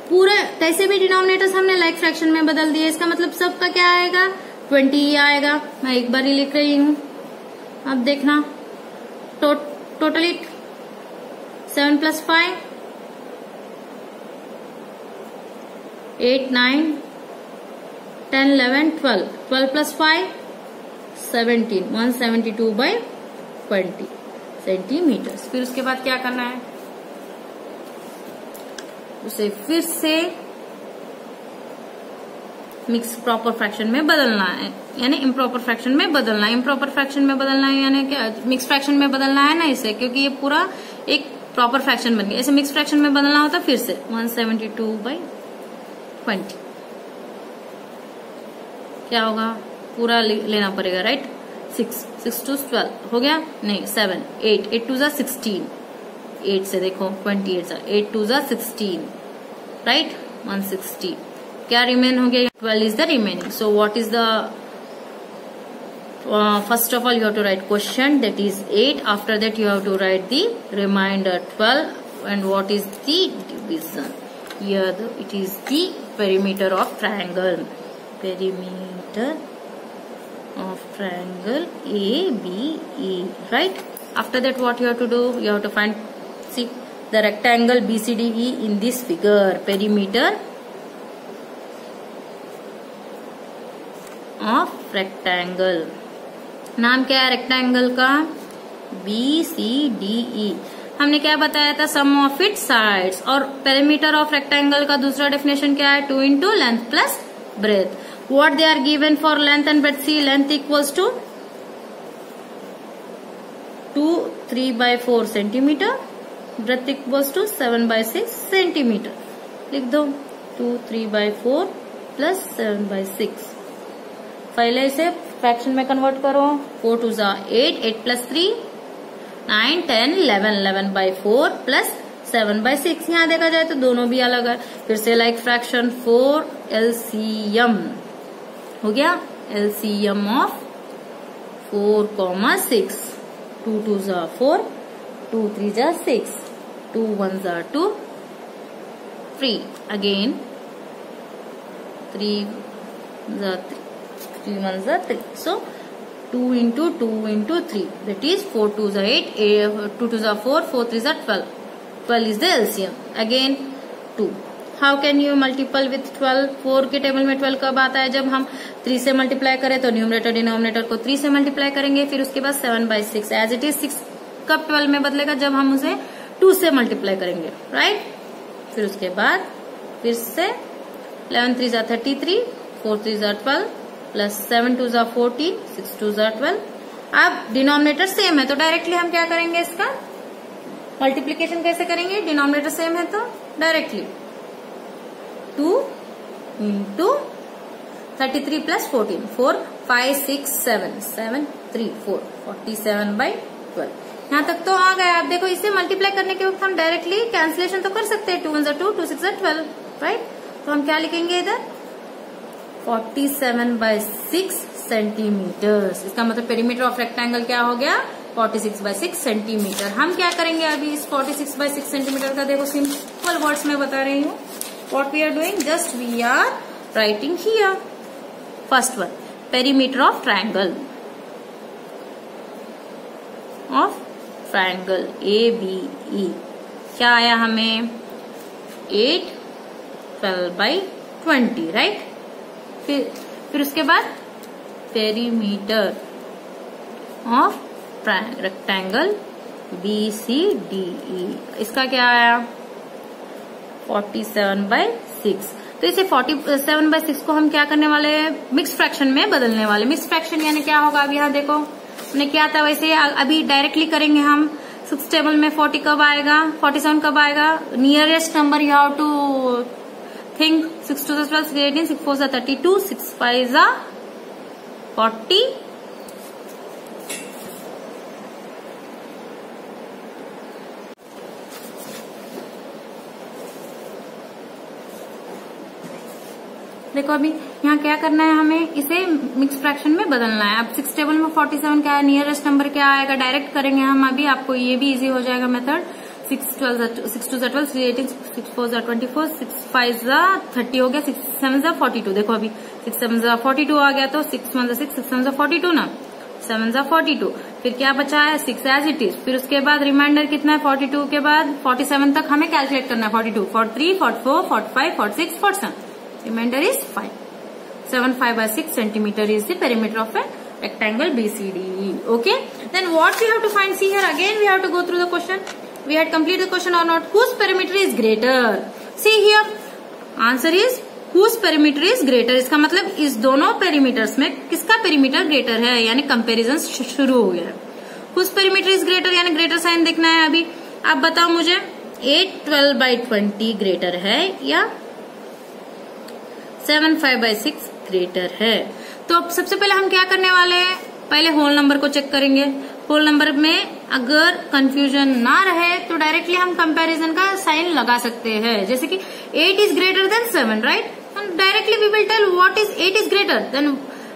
पूरे कैसे भी डिनोमिनेटर्स हमने लाइक फ्रैक्शन में बदल दिए। इसका मतलब सबका क्या आएगा? 20 ही आएगा। मैं एक बार ही लिख रही हूं। अब देखना टोटली 7 प्लस 5 8 9 10 11 12, 12 प्लस 5 17, 172/20 सेंटीमीटर। फिर उसके बाद क्या करना है, उसे फिर से मिक्स प्रॉपर फ्रैक्शन में बदलना है, यानी इम्प्रॉपर फ्रैक्शन में बदलना है। इम्प्रॉपर फ्रैक्शन में बदलना है यानी क्या, मिक्स फ्रैक्शन में बदलना है ना इसे, क्योंकि ये पूरा एक प्रॉपर फ्रैक्शन बन गया। ऐसे मिक्स फ्रैक्शन में बदलना होता फिर से 172/20 क्या होगा, पूरा लेना पड़ेगा, राइट? 6 6 2 12 हो गया, नहीं 7 8 8 2 जा 16, 8 से देखो 28 जा 8 2 जा 16, राइट? 160 क्या रिमेन हो गया, 12 is the remaining. So what is the first of all you have to write question, that is 8. After that you have to write the remainder 12. And what is the division? Here it is the perimeter of triangle. Perimeter of triangle ABE, right? After that what you have to do? You have to find, see the rectangle BCDE in this figure. Perimeter of rectangle. नाम क्या है rectangle का? BCDE। हमने क्या बताया था? Sum of it sides. और perimeter of rectangle का दूसरा डेफिनेशन क्या है? 2 into length plus breadth. What they are given for length and breadth? See length equals to 2 3/4 centimetre, breadth equals to 7/6 centimetre. लिख दो 2 3/4 प्लस 7/6। पहले इसे फ्रैक्शन में कन्वर्ट करो। 4 2 जा 8, 8 प्लस 3 9 10 11, 11/4 प्लस 7/6। यहाँ देखा जाए तो दोनों भी अलग है। फिर से लाइक फ्रैक्शन 4 LCM हो गया। LCM ऑफ 4, 6, 2 2 जा 4, 2 3 जा 6, 2 1 जा 2, 3 अगेन 3 जा 3, 3 1 जा 3. So 2 into 2 into 3, that is 4 2 जा 8, 2 2 जा 4, 4 3 जा 12. 12 is the LCM. Again 2. How can you multiple with 12? 4 के टेबल में 12 कब आता है? जब हम 3 से मल्टीप्लाई करें तो न्यूमरेटर डिनोमिनेटर को 3 से मल्टीप्लाई करेंगे। फिर उसके बाद 7/6 एज इट इज। 6 कब 12 में बदलेगा? जब हम उसे 2 से मल्टीप्लाई करेंगे, राइट? फिर उसके बाद फिर से 11 3 जा 33, 4 3 जा 12 प्लस 7 2 जा 14, 6 2 जा 12। अब डिनोमिनेटर सेम है तो डायरेक्टली हम क्या करेंगे? इसका मल्टीप्लीकेशन कैसे करेंगे? डिनोमिनेटर सेम है तो डायरेक्टली 2 इंटू 33 प्लस 14, 4 5 6 7, 7 3 4, 47/12। यहाँ तक तो आ गया। आप देखो इसे मल्टीप्लाई करने के वक्त हम डायरेक्टली कैंसिलेशन तो कर सकते हैं। 2 1 जा 2, 2 6 जा 12, राइट? तो हम क्या लिखेंगे इधर? 47/6 सेंटीमीटर। इसका मतलब पेरीमीटर ऑफ रेक्टेंगल क्या हो गया, 46/6 सेंटीमीटर। हम क्या करेंगे अभी इस 46/6 सेंटीमीटर का, देखो सिंपल वर्ड्स में बता रही हूँ। What we are doing, just we are writing here first one, perimeter of triangle ABE क्या आया हमें, 8 12/20, राइट। फिर उसके बाद पेरीमीटर ऑफ रेक्टेंगल BCDE, इसका क्या आया 47/6। तो इसे 47/6 को हम क्या करने वाले हैं, मिक्स फ्रैक्शन में बदलने वाले। मिक्स फ्रैक्शन यानी क्या होगा, अब यहाँ देखो हमने क्या था, वैसे अभी डायरेक्टली करेंगे हम। 6 टेबल में 40 कब आएगा, 47 कब आएगा, nearest number you have to think. 6 2 12 6 18 6 4 32 6 5 40। देखो अभी यहाँ क्या करना है, हमें इसे मिक्स फ्रैक्शन में बदलना है। अब 6 टेबल में 47 क्या है, नियरेस्ट नंबर क्या आएगा, डायरेक्ट करेंगे हम अभी, आपको ये भी इजी हो जाएगा मेथड। 6 2 12 6 18 6 4 24 6 5 30 हो गया, 6 7 42। देखो अभी 6 7 42 आ गया, तो 6 1 6 6 7 42 ना, 7 42। फिर क्या बचा है 6 एज इट इज। फिर उसके बाद रिमाइंडर कितना है 42 के बाद 47 तक हमें कैलकुलेट करना है। 42 43 44 45 46 47, remainder is 5. 75/6 centimeter is the perimeter of a rectangle BCDE. Okay. Then what we have to find? See here again we have to go through the question. We had completed the question or not? Whose perimeter is greater? See here. Answer is whose perimeter is greater. इसका मतलब इस दोनों perimeters में किसका perimeter greater है, यानी comparison शुरू हो गया है। Whose perimeter is greater यानी greater sign देखना है अभी। आप बताओ मुझे 8 12/20 greater है या 7 5/6 ग्रेटर है। तो अब सबसे पहले हम क्या करने वाले हैं, पहले होल नंबर को चेक करेंगे। होल नंबर में अगर कंफ्यूजन ना रहे तो डायरेक्टली हम कंपैरिजन का साइन लगा सकते हैं। जैसे कि 8 is greater than 7, right. Directly we will tell what is 8 is greater than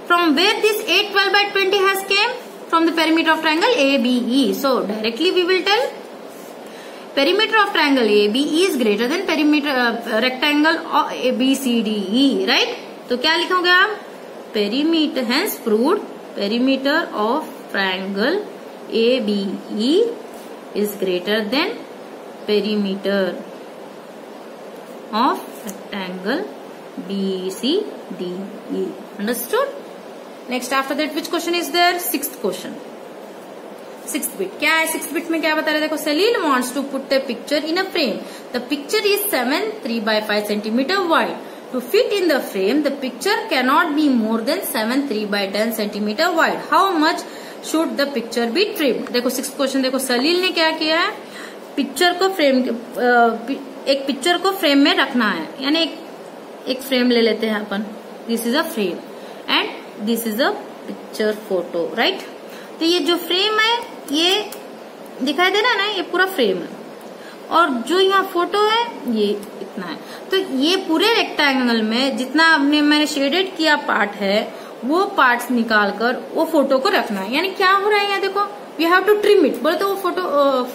from where this 8 12/20 has come, from the perimeter of triangle ABE। So directly we will tell perimeter of triangle ABE is greater than perimeter rectangle ABCDE, right? तो क्या लिखोगे आप, perimeter, hence proved perimeter of triangle ABE is greater than perimeter of rectangle BCDE. Understood? Next after that which question is there? 6th question. 6th bit क्या है, 6th bit में क्या बता रहे, देखो Salil wants to put a picture in a frame. The picture is 7 3/5 centimeter wide. To fit in the frame, the picture cannot be more than 7 3/10 centimeter wide. How much should the picture be trimmed? देखो 6th question, देखो Salil ने क्या किया है, picture को frame, एक picture को frame में रखना है, यानी एक फ्रेम ले लेते हैं अपन। This is a frame and this is a picture photo, right. तो ये जो फ्रेम है ये दिखाई दे रहा है ना, ये पूरा फ्रेम है, और जो यहाँ फोटो है ये इतना है। तो ये पूरे रेक्टेंगल में जितना मैंने शेडेड किया पार्ट है वो पार्ट्स निकालकर वो फोटो को रखना है। यानी क्या हो रहा है यहाँ देखो, we have to trim it. बोले तो वो फोटो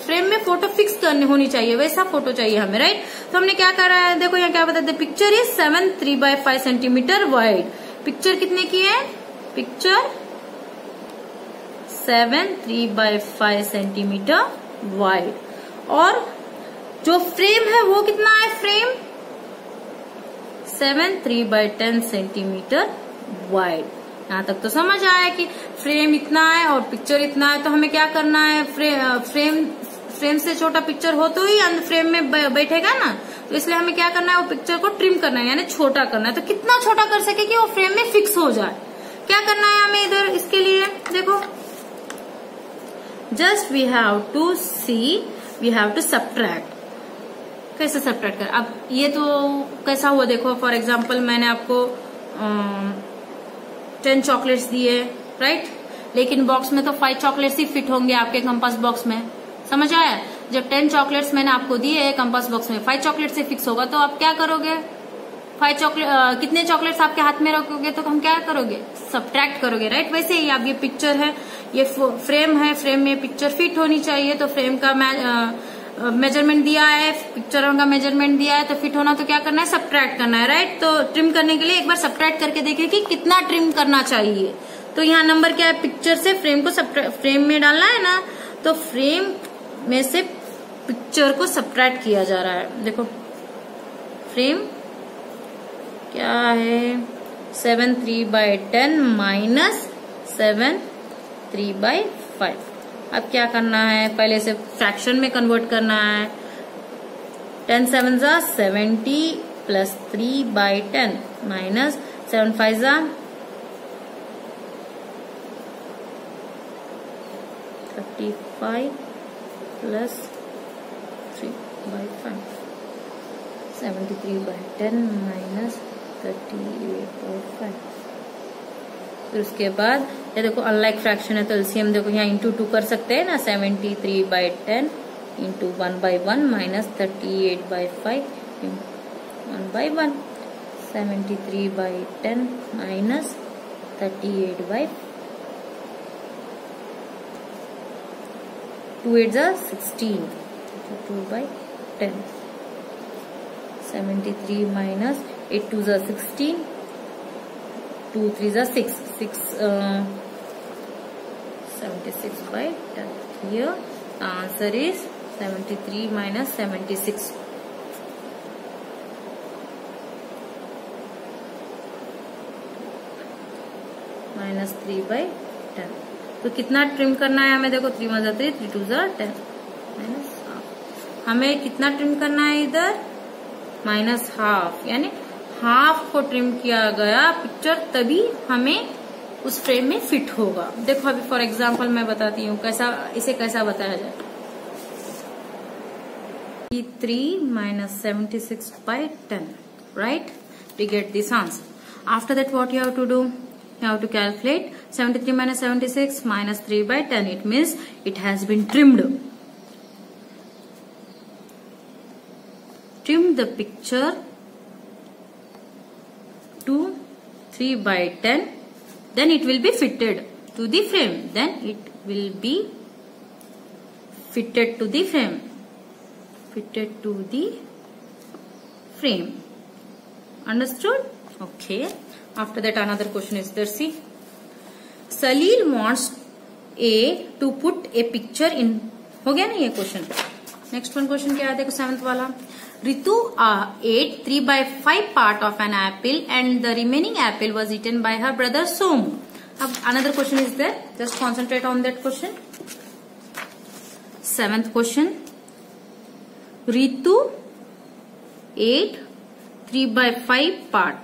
फ्रेम में फोटो फिक्स करनी होनी चाहिए, वैसा फोटो चाहिए हमें, राइट। तो हमने क्या करा है, देखो यहाँ क्या बताते, picture is 7 3/5 centimetre wide. Picture कितने की है, पिक्चर 7 3/5 सेंटीमीटर वाइड, और जो फ्रेम है वो कितना है, फ्रेम 7 3/10 सेंटीमीटर वाइड। यहाँ तक तो समझ आया कि फ्रेम इतना है और पिक्चर इतना है, तो हमें क्या करना है, फ्रेम से छोटा पिक्चर हो तो ही फ्रेम में बैठेगा ना, तो इसलिए हमें क्या करना है, वो पिक्चर को ट्रिम करना है, यानी छोटा करना है। तो कितना छोटा कर सके कि वो फ्रेम में फिक्स हो जाए, क्या करना है हमें इधर, इसके लिए देखो just we have to see, we have to subtract. कैसे सब्ट्रैक्ट कर, अब ये तो कैसा हुआ देखो, फॉर एग्जाम्पल मैंने आपको 10 चॉकलेट्स दिए, राइट, लेकिन बॉक्स में तो 5 चॉकलेट्स ही फिट होंगे आपके कंपास बॉक्स में, समझ आया। जब 10 चॉकलेट्स मैंने आपको दिए कंपास बॉक्स में 5 चॉकलेट से फिक्स होगा, तो आप क्या करोगे, 5 चॉकलेट, कितने चॉकलेट्स आपके हाथ में रखोगे तो हम क्या करोगे, सब्ट्रैक्ट करोगे, राइट। वैसे ही अब ये पिक्चर है, ये फ्रेम है, फ्रेम में पिक्चर फिट होनी चाहिए, तो फ्रेम का मेजरमेंट दिया है, पिक्चर का मेजरमेंट दिया है, तो फिट होना तो क्या करना है, सब्ट्रैक्ट करना है, राइट। तो ट्रिम करने के लिए एक बार सब्ट्रैक्ट करके देखिए कि कितना ट्रिम करना चाहिए। तो यहाँ नंबर क्या है, पिक्चर से फ्रेम को फ्रेम में डालना है ना, तो फ्रेम में से पिक्चर को सब्ट्रैक्ट किया जा रहा है। देखो फ्रेम क्या है, 7 3/10 माइनस 7 3/5। अब क्या करना है, पहले से फ्रैक्शन में कन्वर्ट करना है। 10 7 जा 70 प्लस 3/10 माइनस 7 5 जा 35 प्लस 3/5, 73/10 माइनस 38/5। फिर उसके बाद ये देखो अनलाइक फ्रैक्शन है तो एलसीएम देखो यहाँ इंटू 2 कर सकते हैं ना, 73/10 इंटू 1/1 माइनस 38/5 1/1, 73/10 माइनस 38/5, 2 8 जा 16, 2/10, 73 माइनस 8 2 जा 16, 2 3 जा 6, 76/10. Here the answer is 73 minus 76. Minus 3/10. तो कितना ट्रिम करना है हमें, देखो 3 1 जा 3, 3 2 जा 10 माइनस हाफ। हमें कितना ट्रिम करना है इधर, माइनस हाफ, यानी हाफ को ट्रिम किया गया पिक्चर, तभी हमें उस फ्रेम में फिट होगा। देखो अभी फॉर एग्जांपल मैं बताती हूँ कैसा, इसे कैसा बताया जाए। 3 minus 76/10, right? We get this answer. After that, what you have to do? You have to calculate 73 minus 76 minus 3/10. It means it has been trimmed. Trim the picture to 3/10. Then it will be fitted to the frame. Then it will be fitted to the frame. Fitted to the frame. Understood? Okay. After that, another question is there. See, Salil wants A to put a picture in. हो गया ना ये question. Next one question क्या है, देखो 7th वाला। Ritu ate 3/5 part of an apple and the remaining apple was eaten by her brother Somu. अब another question is there. Just concentrate on that question. 7th question. Ritu ate 3/5 part.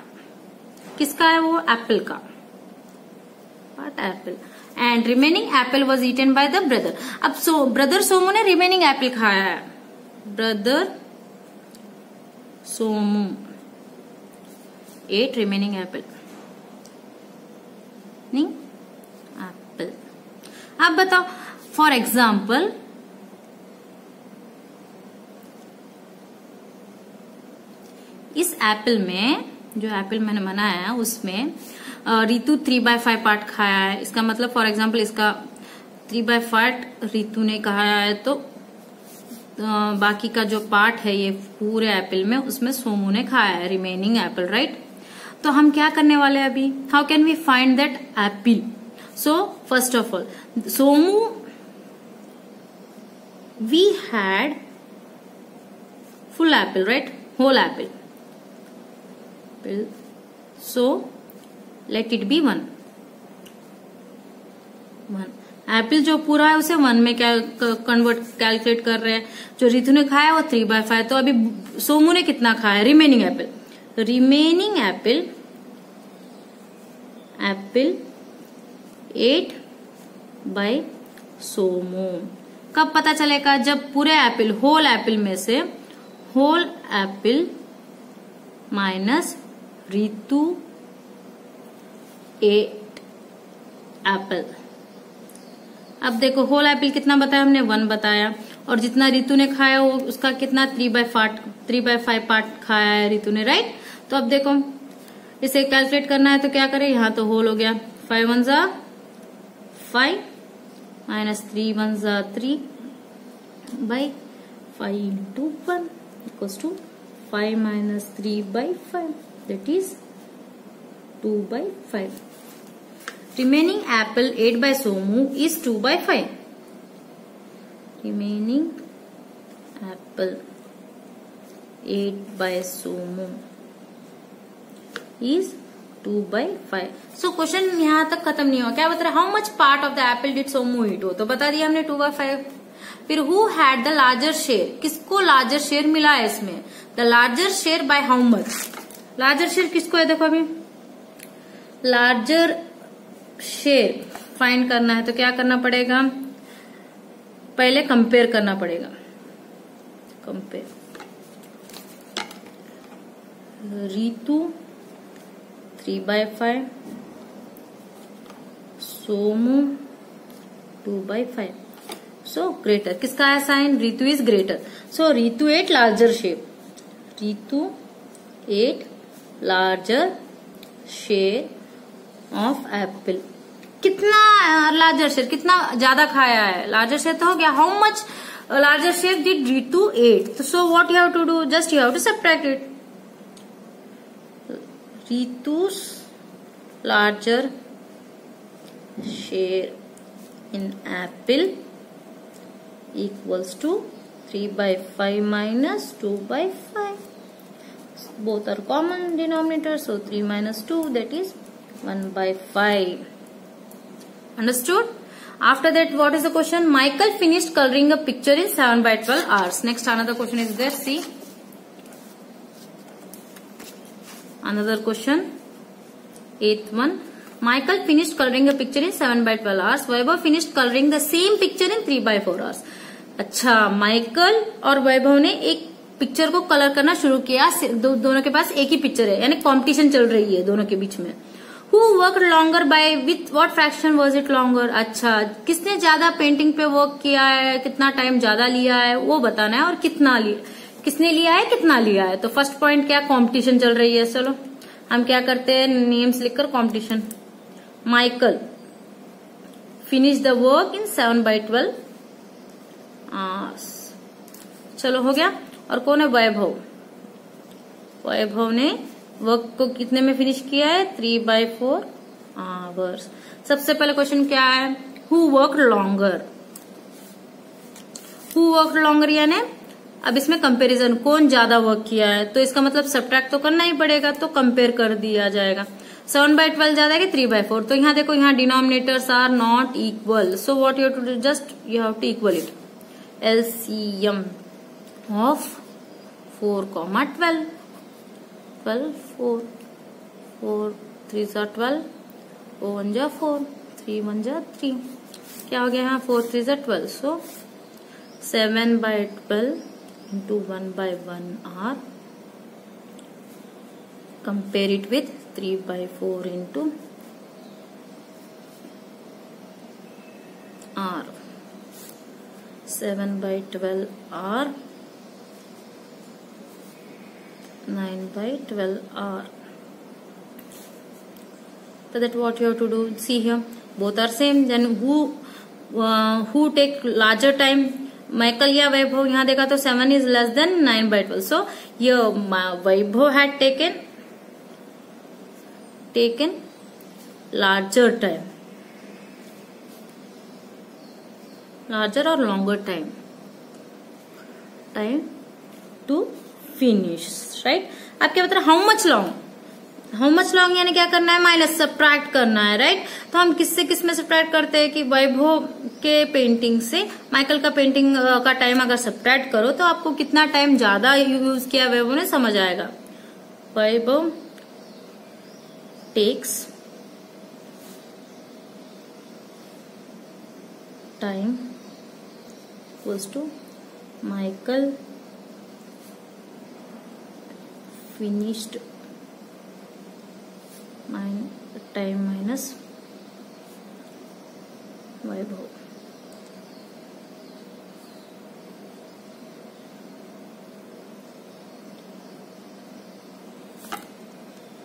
किसका है वो, apple का part, apple, and remaining apple was eaten by the brother. अब brother Somu ने remaining apple खाया है, brother Somu ate remaining apple, नहीं apple. अब बताओ फॉर एग्जाम्पल इस एप्पल में, जो एप्पल मैंने बनाया है उसमें रितु 3/5 पार्ट खाया है। इसका मतलब फॉर एग्जांपल इसका 3/5 रितु ने खाया है, तो बाकी का जो पार्ट है ये पूरे एप्पल में, उसमें सोमू ने खाया है, रिमेनिंग एप्पल, राइट। तो हम क्या करने वाले हैं अभी, how can we find that apple. So first of all Somu we had full apple, right, whole apple, so let it be 1 apple जो पूरा है उसे 1 में क्या कन्वर्ट कैलकुलेट कर रहे हैं। जो रितु ने खाया वो 3/5, तो अभी सोमू ने कितना खाया, रिमेनिंग एप्पल, तो रिमेनिंग एप्पल 8 बाय सोमू। कब पता चलेगा, जब पूरे एप्पल, होल एप्पल में से whole apple minus Ritu 8 apple. अब देखो होल एप्पल कितना बताया हमने, 1 बताया, और जितना रितु ने खाया वो उसका कितना 3/5 पार्ट खाया है रितु ने, राइट। तो अब देखो इसे कैलकुलेट करना है तो क्या करें, यहाँ तो होल हो गया, 5 1 जा 5 माइनस 3 1 जा 3 by 5 into 1 equals to 5 minus 3 by 5 that is 2 by 5. Remaining apple ate by Somu is 2 by 5. Remaining apple ate by Somu is 2 by 5. So question यहाँ तक खत्म नहीं हुआ। क्या बता रहा है, how much part of the apple did Somu eat, हो तो बता दिया हमने 2 by 5। फिर who had the larger share, किसको लार्जर शेयर मिला है इसमें, the larger share by how much. Larger share किसको है, देखो अभी लार्जर शेयर फाइंड करना है तो क्या करना पड़ेगा, पहले कंपेयर करना पड़ेगा, compare Ritu 3 by 5, Somu 2 by 5। So greater, किसका है sign, Ritu is greater. So Ritu ate larger share, Ritu ate larger share of apple. कितना लार्जर शेयर, कितना ज्यादा खाया है, लार्जर शेयर तो हो गया। How much larger share did Ritu ate, तो so what you have to do, just you have to subtract it. Ritu's larger share in apple equals to 3 by 5 minus 2 by 5. Both are common denominator, so 3 minus 2 that is 1 by 5. Understood? After that, what is the question? Michael finished coloring a picture in 7 by 12 hours. Next, another question is there. See, another question, 8th one. Michael finished coloring a picture in 7 by 12 hours. Vaibhav finished coloring the same picture in 3 by 4 hours. अच्छा, Michael और वैभव ने एक picture को colour करना शुरू किया, दोनों के पास एक ही पिक्चर है, यानी कंपटीशन चल रही है दोनों के बीच में। Who worked longer by with what fraction was it longer? अच्छा, किसने ज्यादा पेंटिंग पे वर्क किया है, कितना टाइम ज्यादा लिया है वो बताना है, और कितना लिया, किसने लिया है, कितना लिया है। तो फर्स्ट पॉइंट क्या, कंपटीशन चल रही है। चलो हम क्या करते हैं, नेम्स लिखकर competition. Michael finish the work in 7 by 12 hours। चलो हो गया। और कौन है, वैभव, वैभव ने वर्क को कितने में फिनिश किया है, 3 by 4 hours। सबसे पहले क्वेश्चन क्या है, who work longer, who work longer, यानी अब इसमें कंपैरिजन, कौन ज्यादा वर्क किया है, तो इसका मतलब सब्ट्रैक्ट तो करना ही पड़ेगा, तो कंपेयर कर दिया जाएगा। 7 by 12 ज्यादा है कि 3 by 4, तो यहाँ देखो यहाँ denominators are not equal, so what you have to do, just you have to equal it. LCM of 4, 12, 12 4 4 3 are 12, 4 1 जा 4, 3 1 जा 3, क्या हो गया यहाँ 4 3 जा 12, सो 7 by 12 into 1 by 1 r, compare it with 3 by 4 into r, 7 by 12 r, 9 by 12 r. So that what you have to do, see here both are same, then who take larger time, Michael या वैभव। यहाँ देखा तो 7 is less than 9 by 12, so here Vaibhav had taken larger time, larger or longer time to finish, right? अब क्या बता रहा, how much long, how much long यानी क्या करना है, माइनस सब्ट्रैक्ट करना है, राइट? तो हम किससे किस में सब्ट्रैक्ट करते हैं कि वैभव के पेंटिंग से माइकल का पेंटिंग का टाइम अगर सब्ट्रैक्ट करो तो आपको कितना टाइम ज्यादा यूज किया वैभव ने समझ आएगा। Vaibhav takes time equals to Michael finished time minus Vaibhav.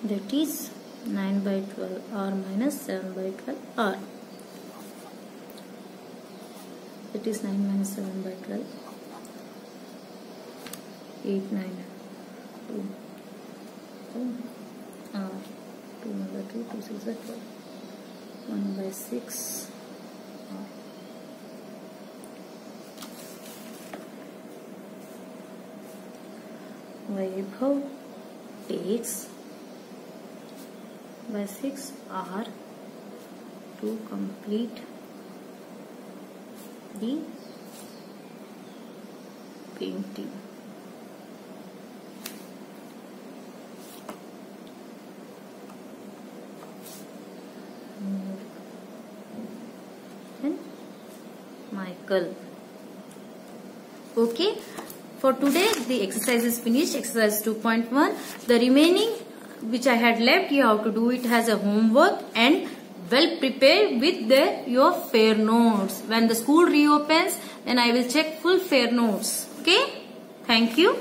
that is 9 by 12 r minus 7 by 12 r. That is 9 minus 7 by 12. 8, 9, 2, 2 r. 2 by 2, 2 6 by 12. 1 by 6 r. Vaibhav takes by 6 r to complete the painting. And Michael. Okay. For today, the exercise is finished. Exercise 2.1. The remaining which I had left, you have to do it as a homework and well prepared with your fair notes. When the school reopens, then I will check full fair notes. Okay. Thank you.